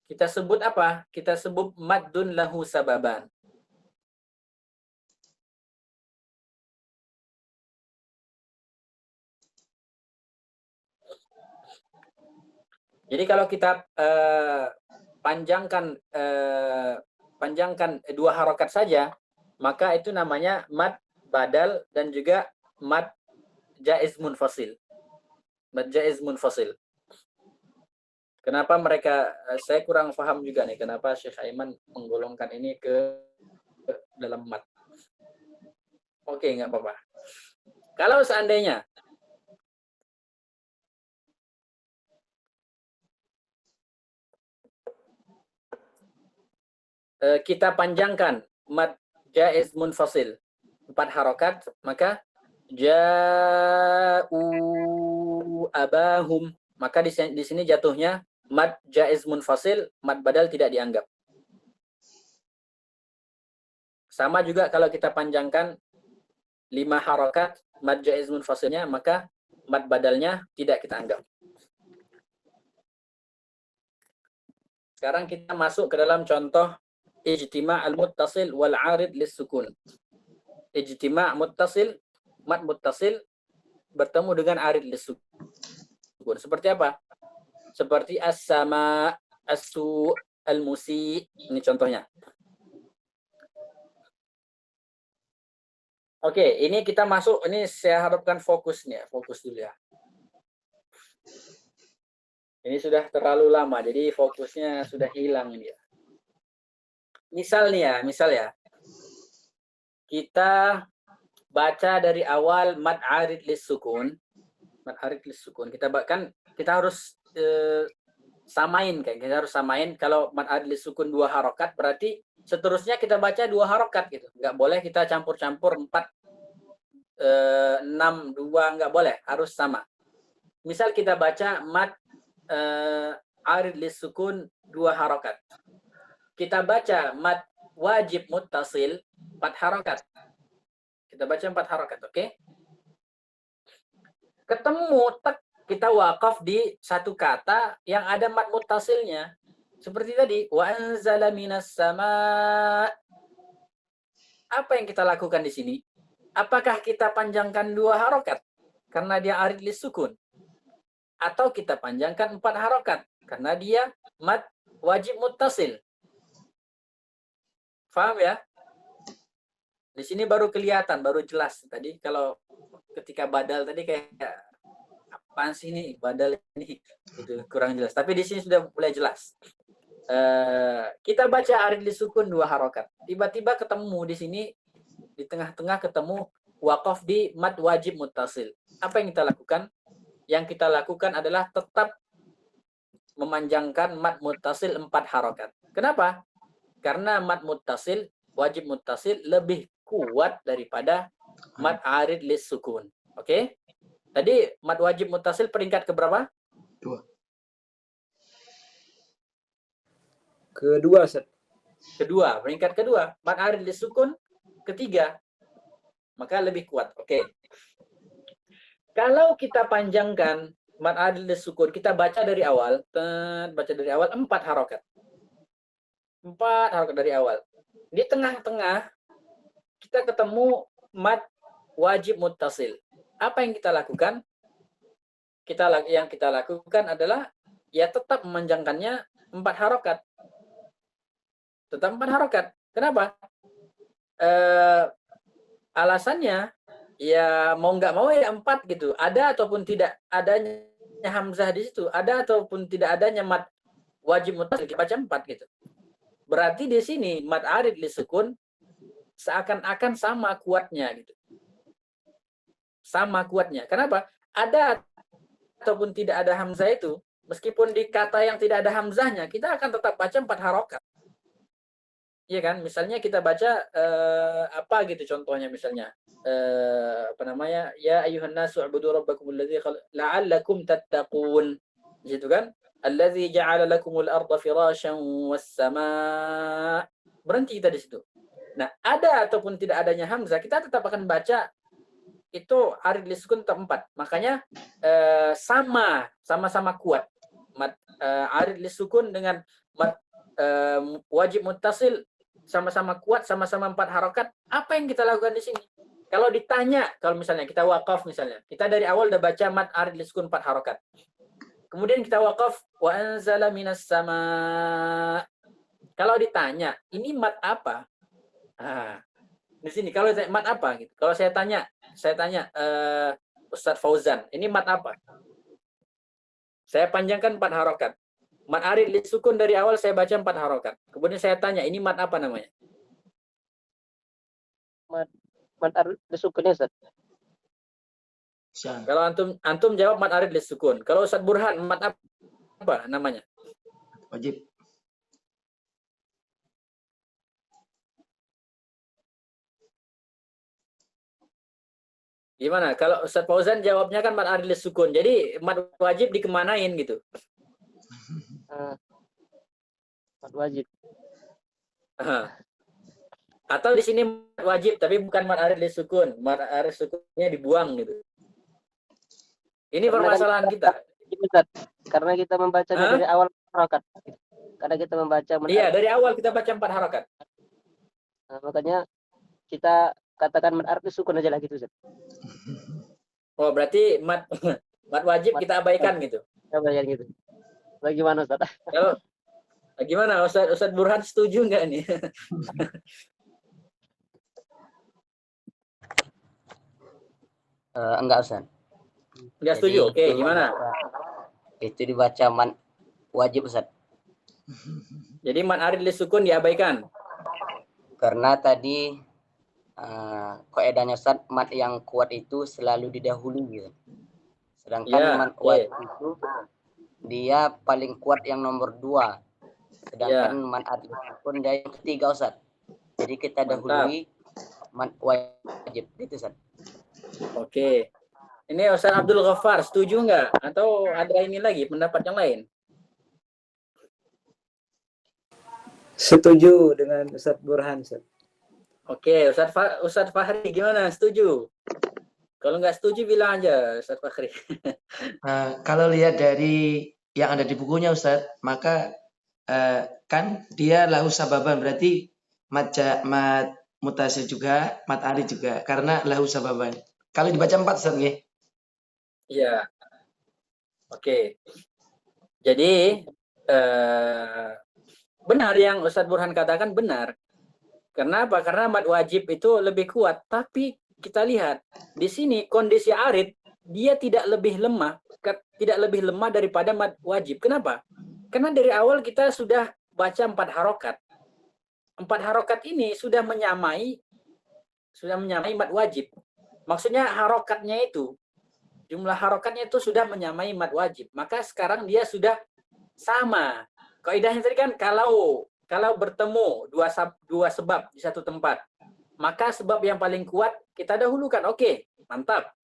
A: kita sebut apa? Kita sebut maddun lahu sababan. Jadi kalau kita panjangkan 2 harokat saja, maka itu namanya mad badal dan juga mad jaiz munfasil. Mad jaiz munfasil. Kenapa saya kurang paham juga nih, kenapa Syekh Aiman menggolongkan ini ke dalam mad. Oke, nggak apa-apa. Kalau seandainya kita panjangkan mad jaiz munfasil 4 harokat, maka ja'u abahum, maka di sini jatuhnya mad jaiz munfasil, mad badal tidak dianggap. Sama juga kalau kita panjangkan 5 harokat mad jaiz munfasilnya, maka mad badalnya tidak kita anggap. Sekarang kita masuk ke dalam contoh ijtima' al-muttasil wal 'arid lis-sukun. Ijtima' muttasil, mad muttasil bertemu dengan 'arid lis-sukun. Seperti apa? Seperti as-sama, as-su, al-musi. Ini contohnya. Oke, ini kita masuk, ini saya harapkan fokus dulu ya. Ini sudah terlalu lama, jadi fokusnya sudah hilang ini ya. Misal ya, kita baca dari awal mad arid lis-sukun. Mad arid lis-sukun. Kita harus samain kan. Kita harus samain kalau mad arid lis-sukun 2 harokat, berarti seterusnya kita baca 2 harokat gitu. Nggak boleh kita campur-campur 4, 6, 2, nggak boleh. Harus sama. Misal kita baca mad arid lis-sukun 2 harokat. Kita baca mad wajib muttasil 4 harokat. Kita baca 4 harokat, oke? Ketemu, kita wakaf di satu kata yang ada mad muttasilnya. Seperti tadi, wa anzala minas sama. Apa yang kita lakukan di sini? Apakah kita panjangkan 2 harokat karena dia arid lis-sukun? Atau kita panjangkan 4 harokat karena dia mad wajib muttasil? Paham ya? Di sini baru kelihatan, baru jelas. Tadi kalau ketika badal tadi kayak apaan sih ini badal ini, itu kurang jelas. Tapi di sini sudah mulai jelas. Kita baca arid lis-sukun 2 harokat. Tiba-tiba ketemu di sini di tengah-tengah ketemu wakaf di mad wajib muttasil. Apa yang kita lakukan? Yang kita lakukan adalah tetap memanjangkan mad muttasil 4 harokat. Kenapa? Karena mad muttasil, wajib muttasil lebih kuat daripada mad arid lis sukun. Oke? Tadi mad wajib muttasil peringkat keberapa?
C: 2.
B: Kedua, Ustaz.
A: Kedua, peringkat kedua. Mad arid lis sukun ketiga. Maka lebih kuat. Oke. Kalau kita panjangkan mad arid lis sukun, kita baca dari awal, 4 harokat. 4 harokat dari awal. Di tengah-tengah kita ketemu mad wajib muttasil. Apa yang kita lakukan? Yang kita lakukan adalah ya tetap memanjangkannya 4 harokat. Tetap 4 harokat. Kenapa? Alasannya ya mau nggak mau ya 4 gitu. Ada ataupun tidak adanya hamzah di situ, ada ataupun tidak adanya mad wajib muttasil, dibaca 4 gitu. Berarti di sini mad arid li sukun seakan-akan sama kuatnya gitu. Sama kuatnya. Kenapa? Ada ataupun tidak ada hamzah itu, meskipun di kata yang tidak ada hamzahnya, kita akan tetap baca 4 harokat. Iya kan? Misalnya kita baca apa gitu contohnya misalnya. Apa namanya? Ya ayuhan nasu ubudu rabbakum alladzi la'allakum tattaqun. Gitu kan? Alladzi ja'ala lakumul arda firasyan was samaa. Berhenti kita di situ. Nah, ada ataupun tidak adanya hamzah, kita tetap akan baca itu arid li sukun tetap 4. Makanya sama-sama kuat. Arid li sukun dengan wajib muttasil sama-sama kuat, sama-sama 4 harokat. Apa yang kita lakukan di sini? Kalau ditanya, kalau misalnya kita wakaf misalnya, kita dari awal udah baca mad arid li sukun 4 harokat. Kemudian kita wakaf wa anzala minas sama. Kalau ditanya, ini mad apa? Di sini kalau mad apa gitu. Kalau saya tanya Ustadz Fauzan, ini mad apa? Saya panjangkan 4 harokat. Mad arid li sukun dari awal saya baca 4 harokat. Kemudian saya tanya, ini mad apa namanya?
D: Mad arid li sukunnya, Ustaz.
A: Kalau antum jawab mad arid li sukun. Kalau Ustadz Burhan, mad apa namanya?
C: Wajib.
A: Gimana? Kalau Ustadz Fauzan jawabnya kan mad arid li sukun. Jadi mad wajib dikemanain gitu?
D: Mad wajib.
A: Atau di sini mad wajib tapi bukan mad arid li sukun. Mad arid sukunnya dibuang gitu. Ini permasalahan kita.
D: Karena kita membaca dari awal harokat. Karena kita membaca
A: Iya, dari awal kita baca 4 harokat.
D: Nah, makanya kita katakan mad arid li sukun aja lah gitu, Ustaz.
A: Oh, berarti mad wajib kita abaikan gitu.
D: Abaikan gitu. Bagaimana, Ustaz?
A: Kalau gimana Ustadz Burhan setuju nggak nih?
F: Enggak, Ustaz.
A: Nggak setuju. Oke, gimana?
F: Itu dibaca man wajib, Ustaz.
A: Jadi mad arid li sukun diabaikan.
F: Karena tadi kaidahnya Ustaz, mad yang kuat itu selalu didahului gitu. Sedangkan mad wajib itu dia paling kuat yang nomor 2. Sedangkan mad arid li sukun dia yang ketiga, Ustaz. Jadi kita dahului mad wajib gitu, Ustaz.
A: Oke. Ini Ustaz Abdul Ghaffar setuju nggak? Atau ada ini lagi pendapat yang lain?
B: Setuju dengan Ustadz Burhan, Ustaz.
A: Oke, Ustadz Fahri gimana? Setuju? Kalau nggak setuju bilang aja Ustadz Fahri.
C: Kalau lihat dari yang ada di bukunya, Ustadz, maka kan dia lahu sababan, berarti mad mutasil juga, mad arid juga, karena lahu sababan. Kalau dibaca 4, Ustadz, nggih.
A: Iya. Oke. Jadi benar yang Ustadz Burhan katakan benar. Kenapa? Karena mad wajib itu lebih kuat. Tapi kita lihat di sini kondisi arid dia tidak lebih lemah daripada mad wajib. Kenapa? Karena dari awal kita sudah baca 4 harokat. 4 harokat ini sudah menyamai mad wajib. Maksudnya harokatnya itu, jumlah harokatnya itu sudah menyamai mad wajib. Maka sekarang dia sudah Sama. Kaidahnya tadi kan kalau bertemu dua sebab di satu tempat, maka sebab yang paling kuat kita dahulukan. Oke, mantap.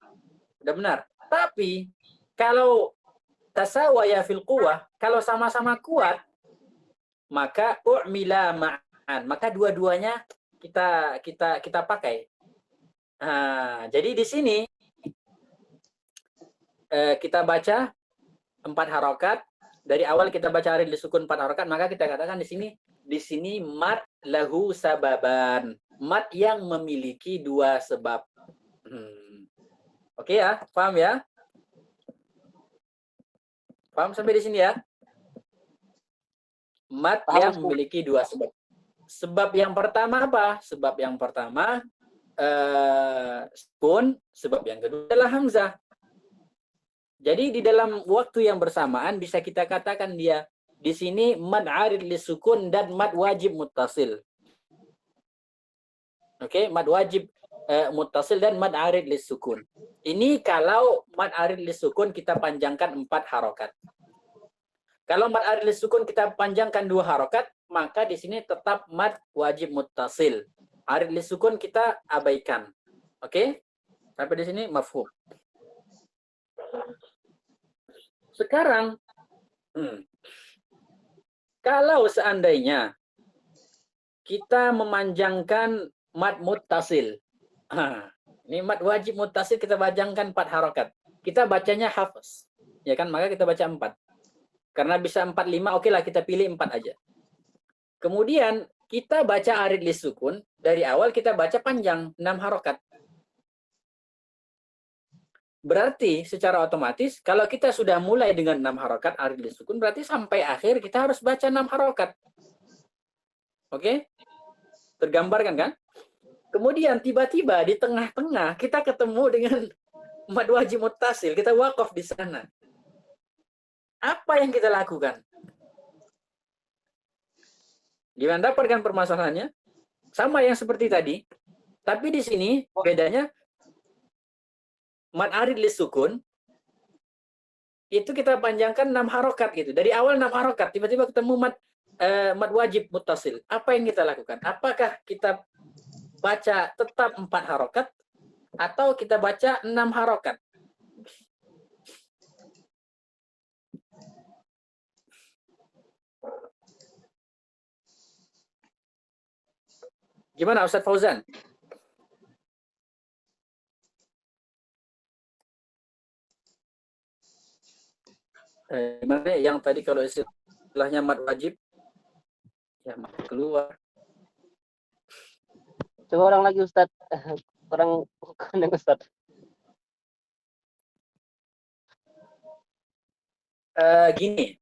A: Udah benar. Tapi kalau tasawaya fil quwwah, kalau sama-sama kuat, maka u'mila ma'an, maka dua-duanya kita pakai. Nah, jadi di sini kita baca 4 harokat. Dari awal kita baca arid lisukun 4 harokat, maka kita katakan di sini mat lahu sababan, mat yang memiliki 2 sebab. Oke ya, paham ya? Paham sampai di sini ya? Mat
D: Paham,
A: yang memiliki 2 sebab. Sebab yang pertama apa? Sebab yang pertama sukun, sebab yang kedua adalah hamzah. Jadi di dalam waktu yang bersamaan bisa kita katakan dia di sini mad arid lisukun dan mad wajib muttasil. Oke, mad wajib muttasil dan mad arid lisukun. Ini kalau mad arid lisukun kita panjangkan 4 harokat. Kalau mad arid lisukun kita panjangkan 2 harokat, maka di sini tetap mad wajib muttasil. Arid lisukun kita abaikan. Oke? Sampai di sini mafhum. Sekarang, kalau seandainya kita memanjangkan mad muttasil, ini mad wajib muttasil kita panjangkan 4 harokat. Kita bacanya hafaz, ya kan? Maka kita baca 4. Karena bisa 4, 5, oke lah kita pilih 4 aja. Kemudian kita baca arid lisukun, dari awal kita baca panjang 6 harokat. Berarti secara otomatis kalau kita sudah mulai dengan 6 harokat arid lisukun, berarti sampai akhir kita harus baca 6 harokat. Oke? Tergambarkan kan? Kemudian tiba-tiba di tengah-tengah kita ketemu dengan mad wajib muttasil, kita wakaf di sana. Apa yang kita lakukan? Gimana, dapatkan permasalahannya? Sama yang seperti tadi, tapi di sini bedanya mad arid lisukun itu kita panjangkan 6 harokat gitu. Dari awal 6 harokat, tiba-tiba ketemu mad wajib muttasil. Apa yang kita lakukan? Apakah kita baca tetap 4 harokat atau kita baca 6 harokat? Gimana Ustaz Fauzan? Gimana yang tadi kalau istilahnya mad wajib? Ya, keluar.
D: Coba orang lagi Ustaz. Orang yang Ustaz.
A: Gini.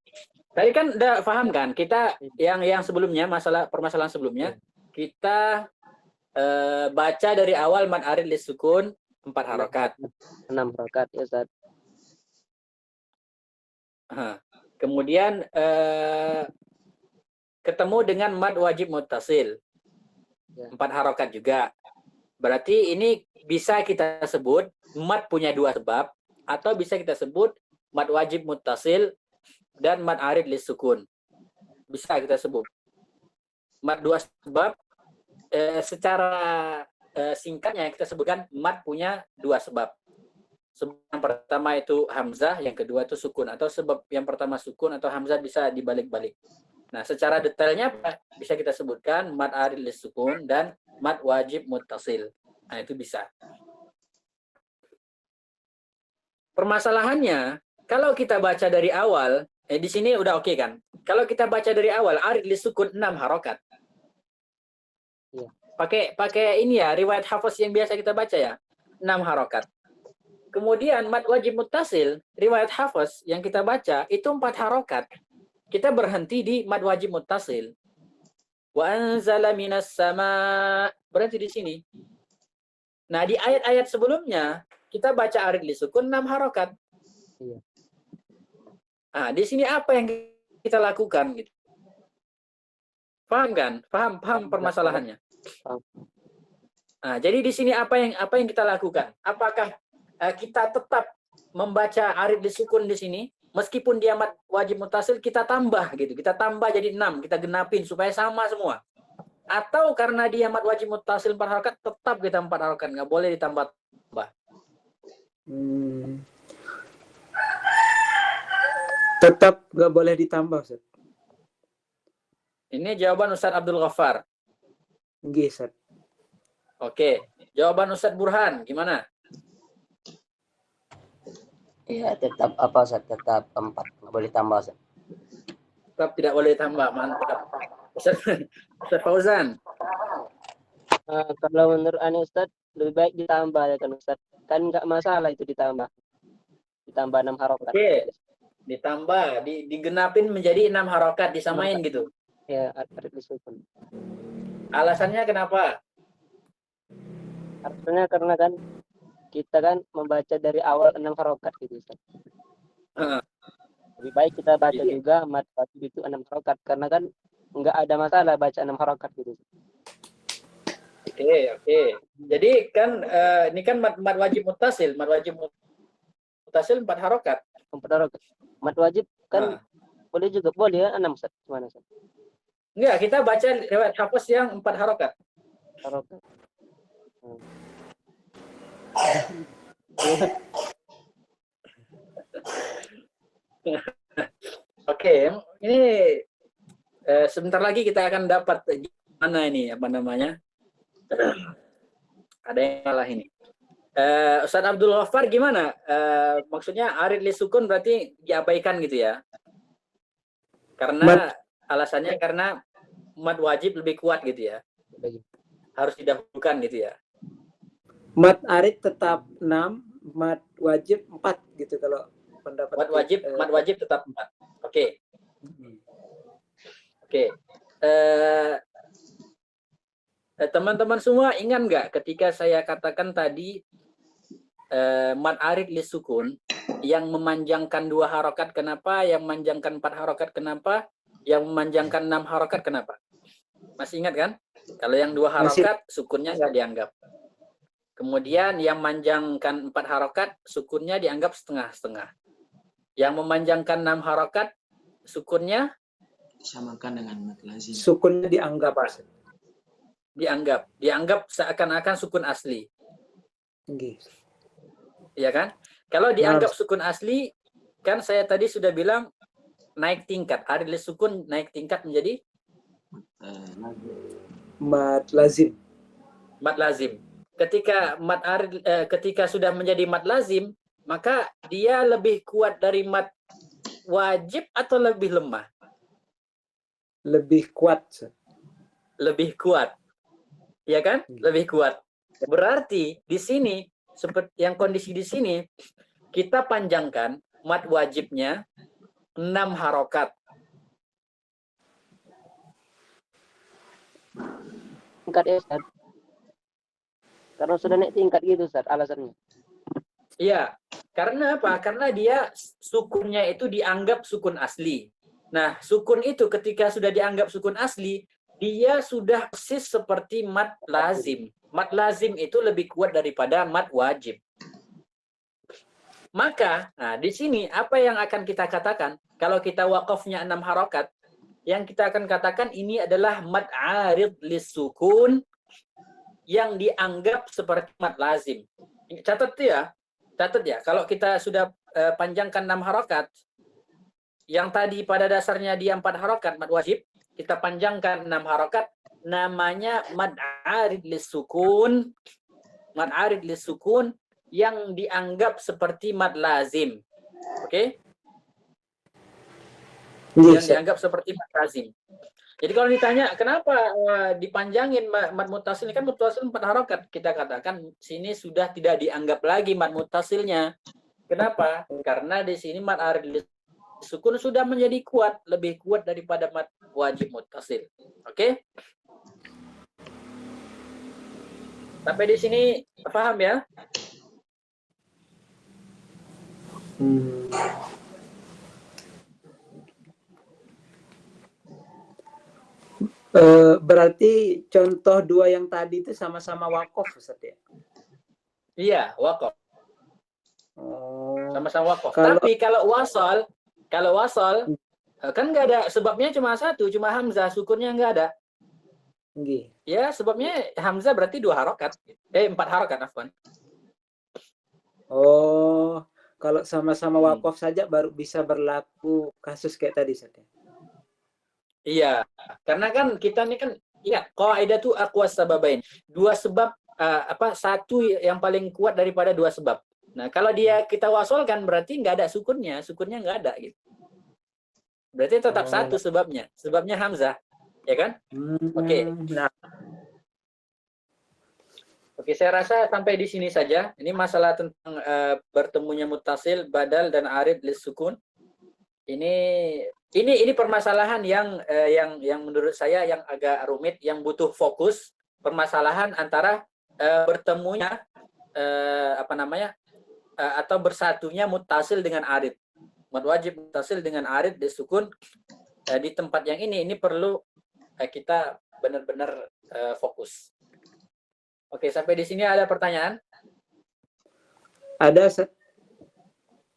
A: Tadi kan udah paham kan? Kita yang sebelumnya, permasalahan sebelumnya, kita baca dari awal mad arid lisukun 4 harokat.
D: 6 harokat ya Ustaz.
A: Kemudian ketemu dengan mad wajib muttasil 4 harokat juga. Berarti ini bisa kita sebut mad punya 2 sebab, atau bisa kita sebut mad wajib muttasil dan mad arid lisukun. Bisa kita sebut mad 2 sebab. Secara singkatnya kita sebutkan mad punya 2 sebab. Sebab yang pertama itu hamzah, yang kedua itu sukun, atau sebab yang pertama sukun atau hamzah bisa dibalik-balik. Nah, secara detailnya bisa kita sebutkan mad arid lisukun dan mad wajib muttasil. Nah, itu bisa. Permasalahannya, kalau kita baca dari awal, di sini udah oke kan? Kalau kita baca dari awal arid lisukun 6 harokat. Pakai ini ya, riwayat hafaz yang biasa kita baca ya, 6 harokat. Kemudian mad wajib muttasil, riwayat hafaz yang kita baca itu 4 harokat. Kita berhenti di mad wajib muttasil. Wa anzala minas sama, berhenti di sini. Nah, di ayat-ayat sebelumnya kita baca arid lisukun 6 harokat. Nah, di sini apa yang kita lakukan gitu? Paham kan? Paham permasalahannya? Nah, jadi di sini apa yang kita lakukan? Apakah kita tetap membaca arid lisukun di sini meskipun dia mad wajib muttasil kita tambah gitu. Kita tambah jadi 6, kita genapin supaya sama semua. Atau karena dia mad wajib muttasil 4 harokat, tetap kita 4 harokat, nggak boleh ditambah.
B: Tetap nggak boleh ditambah, Ustaz.
A: Ini jawaban Ustaz Abdul Ghaffar.
B: Nggih, Ustaz.
A: Oke, jawaban Ustaz Burhan gimana?
F: Iya, tetap apa Ustaz? Tetap 4, nggak boleh tambah Ustaz.
A: Tetap tidak boleh tambah, mantap. Ustaz Fauzan.
D: Kalau menurut Ane Ustaz, lebih baik ditambah ya kan Ustaz. Kan nggak masalah itu ditambah. Ditambah 6 harokat.
A: Oke, ditambah, digenapin menjadi 6 harokat, disamain gitu.
D: Ya, arid lisukun.
A: Alasannya kenapa?
D: Artinya karena kan kita kan membaca dari awal 6 harokat gitu Ustaz. Lebih baik kita baca juga mad wajib itu 6 harokat karena kan nggak ada masalah baca 6 harokat gitu.
A: Oke. Jadi kan ini kan mad wajib muttasil, 4 harokat.
D: 4 harokat. Mad wajib kan boleh juga, boleh ya 6 Ustaz. Gimana Ustaz?
A: Enggak, kita baca riwayat Hafs yang 4 harokat.
D: Harokat.
A: Oke, ini sebentar lagi kita akan dapat gimana ini apa namanya? Ada yang salah ini. Ustaz Abdul Ghaffar gimana? Maksudnya arid lisukun berarti diabaikan gitu ya? Karena alasannya karena mad wajib lebih kuat gitu ya? Harus didahulukan gitu ya?
B: Mad arid tetap 6, mad wajib 4 gitu kalau pendapat.
A: Mad wajib tetap 4. Oke. Teman-teman semua ingat nggak ketika saya katakan tadi mad arid lisukun yang memanjangkan 2 harokat kenapa, yang memanjangkan 4 harokat kenapa, yang memanjangkan 6 harokat kenapa? Masih ingat kan? Kalau yang 2 harokat sukunnya nggak dianggap. Kemudian yang memanjangkan 4 harokat sukunnya dianggap setengah-setengah. Yang memanjangkan 6 harokat sukunnya
C: Disamakan dengan mad lazim.
B: Sukunnya dianggap
A: apa? Dianggap seakan-akan sukun asli.
B: Nggih.
A: Iya kan? Kalau dianggap sukun asli, kan saya tadi sudah bilang naik tingkat. Arid lisukun naik tingkat menjadi
B: Mad lazim.
A: mad lazim. Ketika sudah menjadi mad lazim, maka dia lebih kuat dari mad wajib atau lebih lemah?
B: Lebih kuat.
A: Lebih kuat. Ya kan? Lebih kuat. Berarti di sini seperti yang kondisi di sini kita panjangkan mad wajibnya 6 harokat.
D: Tingkat ya Ustaz. Karena sudah naik tingkat gitu Ustaz alasannya.
A: Iya, karena apa? Karena dia sukunnya itu dianggap sukun asli. Nah, sukun itu ketika sudah dianggap sukun asli, dia sudah persis seperti mad lazim. Mad lazim itu lebih kuat daripada mad wajib. Maka, nah di sini apa yang akan kita katakan? Kalau kita wakafnya 6 harokat, yang kita akan katakan ini adalah mad arid lisukun yang dianggap seperti mad lazim. Catat ya. Kalau kita sudah panjangkan 6 harokat, yang tadi pada dasarnya dia 4 harokat mad wajib, kita panjangkan 6 harokat, namanya mad arid lisukun. Mad arid lisukun yang dianggap seperti mad lazim. Oke? Yang dianggap seperti mad lazim. Jadi kalau ditanya kenapa dipanjangin mad muttasil, ini kan muttasil 4 harokat, kita katakan sini sudah tidak dianggap lagi mad muttasilnya. Kenapa? Karena di sini mad arid lisukun sudah menjadi kuat, lebih kuat daripada mad wajib muttasil. Oke? Sampai di sini paham ya?
B: Berarti contoh 2 yang tadi itu sama-sama wakaf Ustaz ya?
A: Iya, wakaf. Sama-sama wakaf.
B: Kalau...
A: Tapi kalau wasal, Kalau wasol kan nggak ada sebabnya, cuma satu, cuma hamzah, sukunnya nggak ada.
B: Nggih.
A: Ya, sebabnya hamzah berarti 2 harokat. 4 harokat, afwan.
B: Oh, kalau sama-sama wakaf saja baru bisa berlaku kasus kayak tadi, Ustaz.
A: Iya, karena kan kita ini kan ingat kaidah tuh aqwas sababain. 2 sebab satu yang paling kuat daripada 2 sebab. Nah, kalau kita wasolkan berarti nggak ada sukunnya nggak ada gitu. Berarti tetap satu sebabnya hamzah, ya kan? Oke.
B: Nah,
A: Oke, saya rasa sampai di sini saja. Ini masalah tentang bertemunya muttasil, badal dan arid lis sukun. Ini permasalahan yang menurut saya yang agak rumit, yang butuh fokus. Permasalahan antara bertemunya atau bersatunya muttasil dengan arid. Mad wajib muttasil dengan arid lis sukun di tempat yang ini perlu kita benar-benar fokus. Oke, sampai di sini ada pertanyaan?
B: ada, Ustaz.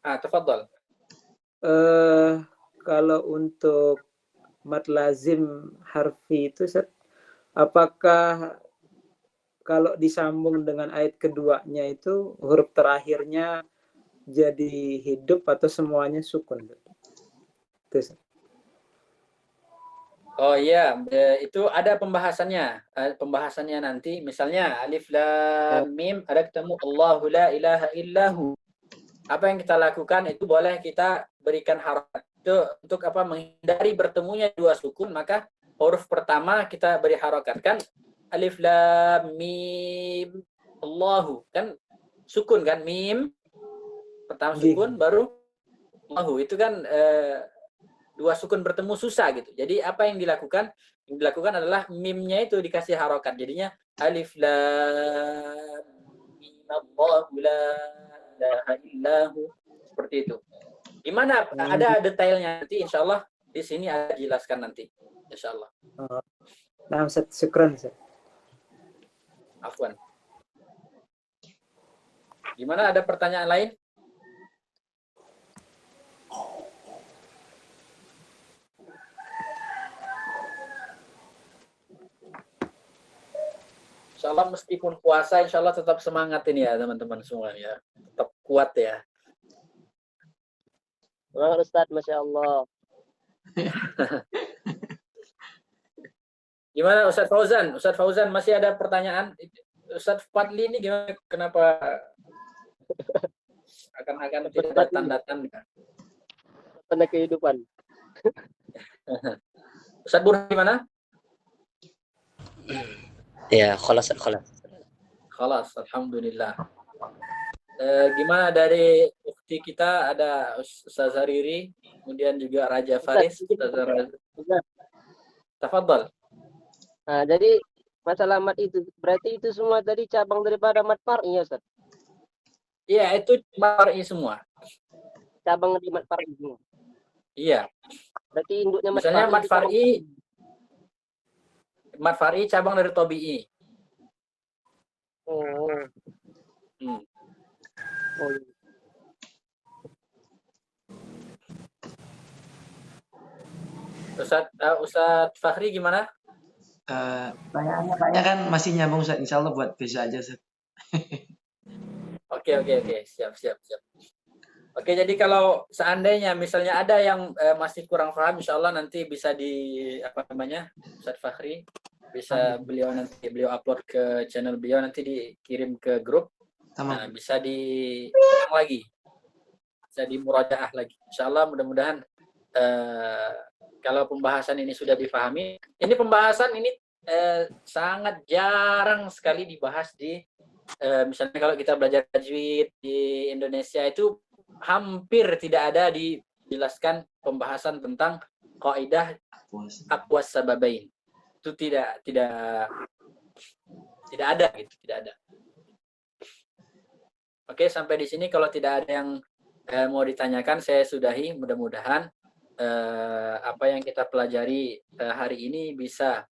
A: Tafadhol.
B: Kalau untuk mad lazim harfi itu, Ustaz, apakah kalau disambung dengan ayat keduanya itu huruf terakhirnya jadi hidup atau semuanya sukun? Itu, Ustaz.
A: Oh iya, itu ada pembahasannya. Pembahasannya nanti, misalnya alif lam mim, ada ketemu Allahu la ilaha illahu. Apa yang kita lakukan itu boleh kita berikan harokat. Itu untuk menghindari bertemunya 2 sukun, maka huruf pertama kita beri harokat. Kan alif lam mim Allahu, kan sukun kan, mim pertama sukun, baru Allahu. Itu kan 2 sukun bertemu susah gitu. Jadi apa yang dilakukan? Yang dilakukan adalah mimnya itu dikasih harokat. Jadinya alif lam mim Allahu la ilaha illahu, seperti itu. Gimana? Ada detailnya nanti, insyaallah di sini ada jelaskan nanti, insyaallah.
B: Nah, Ustaz, syukran, Ustaz.
A: Afwan. Gimana, ada pertanyaan lain? Insyaallah meskipun puasa, insyaallah tetap semangat ini ya teman-teman semua ya. Tetap kuat ya.
D: Semangat Ustaz, Masya Allah.
A: Gimana Ustaz Fauzan? Ustaz Fauzan masih ada pertanyaan? Ustaz Fadli ini gimana? Kenapa akan tidak datang-datang?
D: Tanda kehidupan.
A: Ustaz Burhan gimana?
F: Ya, khalas.
A: Khalas, alhamdulillah. Gimana dari ukti kita, ada Ustazah Riri, kemudian juga Raja Faris, Ustazah Raja. Tafadhal.
D: Nah, jadi masalah mat itu berarti itu semua tadi cabang daripada mat far'i ya, Ustaz?
A: Iya, itu far'i semua.
D: Cabang di mat far'i semua.
A: Iya.
D: Berarti induknya mat
A: misalnya
D: far'i.
A: Mat far'i cabang dari tabi'i.
D: Oh. Oh.
A: Ustaz Fahri gimana?
C: Pertanyaannya kan masih nyambung, Ustaz. Insyaallah buat besok aja, Ustaz.
A: Oke. Siap. Oke, jadi kalau seandainya misalnya ada yang masih kurang paham, insyaallah nanti bisa Ustaz Fahri bisa beliau upload ke channel beliau, nanti dikirim ke grup. Nah, bisa diulang lagi, bisa dimurajaah lagi. Insyaallah mudah-mudahan kalau pembahasan ini sudah difahami. Ini pembahasan ini sangat jarang sekali dibahas di misalnya kalau kita belajar tajwid di Indonesia itu hampir tidak ada dijelaskan pembahasan tentang kaidah aqwas sababain. Itu tidak ada gitu, tidak ada. Oke, sampai di sini kalau tidak ada yang mau ditanyakan, saya sudahi. Mudah-mudahan apa yang kita pelajari hari ini bisa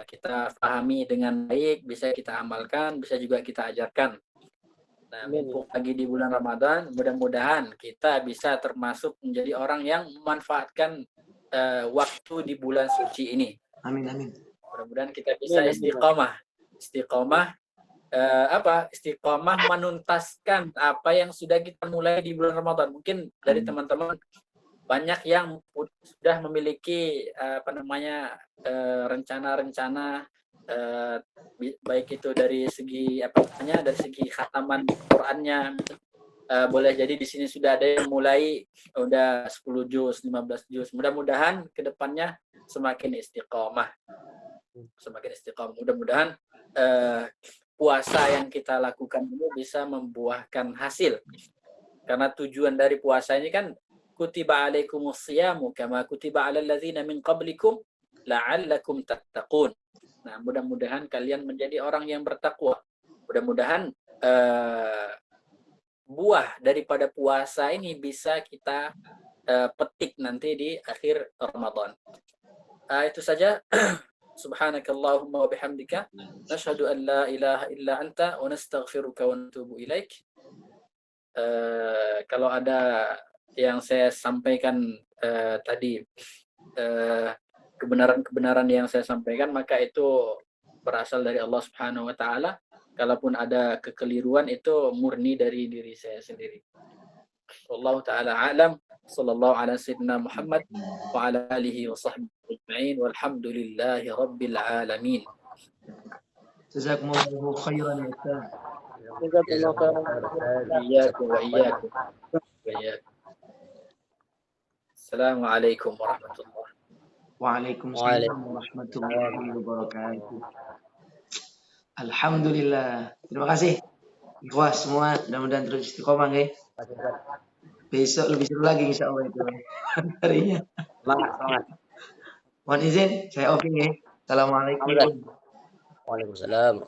A: kita pahami dengan baik, bisa kita amalkan, bisa juga kita ajarkan Nah, mumpung lagi di bulan Ramadan, mudah-mudahan kita bisa termasuk menjadi orang yang memanfaatkan waktu di bulan suci ini.
C: Amin, amin.
A: Mudah-mudahan kita bisa istiqomah. Istiqomah menuntaskan apa yang sudah kita mulai di bulan Ramadan. Mungkin dari teman-teman banyak yang sudah memiliki rencana-rencana, baik itu dari segi dari segi khataman Qur'annya. Boleh jadi di sini sudah ada yang mulai udah 10 juz, 15 juz. Mudah-mudahan ke depannya semakin istiqomah. Mudah-mudahan puasa yang kita lakukan ini bisa membuahkan hasil. Karena tujuan dari puasa ini kan kutiba alaikumus siyamu kama kutiba alal ladzina min qablikum la'allakum tattaqun. Nah, mudah-mudahan kalian menjadi orang yang bertakwa. Mudah-mudahan buah daripada puasa ini bisa kita petik nanti di akhir Ramadan. Itu saja. Subhanakallahumma wa bihamdika nashhadu an la ilaha illa anta wa nastaghfiruka wa natubu ilaik. Kalau ada yang saya sampaikan tadi, kebenaran-kebenaran yang saya sampaikan, maka itu berasal dari Allah Subhanahu wa taala. Kalaupun ada kekeliruan itu murni dari diri saya sendiri. Wallahu taala alam. Sallallahu ala sayyidina Muhammad wa ala alihi wa sahbihi ajma'in walhamdulillahi rabbil alamin.
C: Jazakumullahu khairan ya Ustaz.
A: Iyyakum wa iyyakum. Assalamualaikum warahmatullahi wabarakatuh.
C: Waalaikumsalam warahmatullahi wabarakatuh. Alhamdulillah. Terima kasih. Ikhwah semua, mudah-mudahan terus istiqomah nggih. Besok lebih seru lagi insyaallah itu harinya.
F: Semangat.
C: Mohon izin saya off nggih. Assalamualaikum.
F: Waalaikumsalam.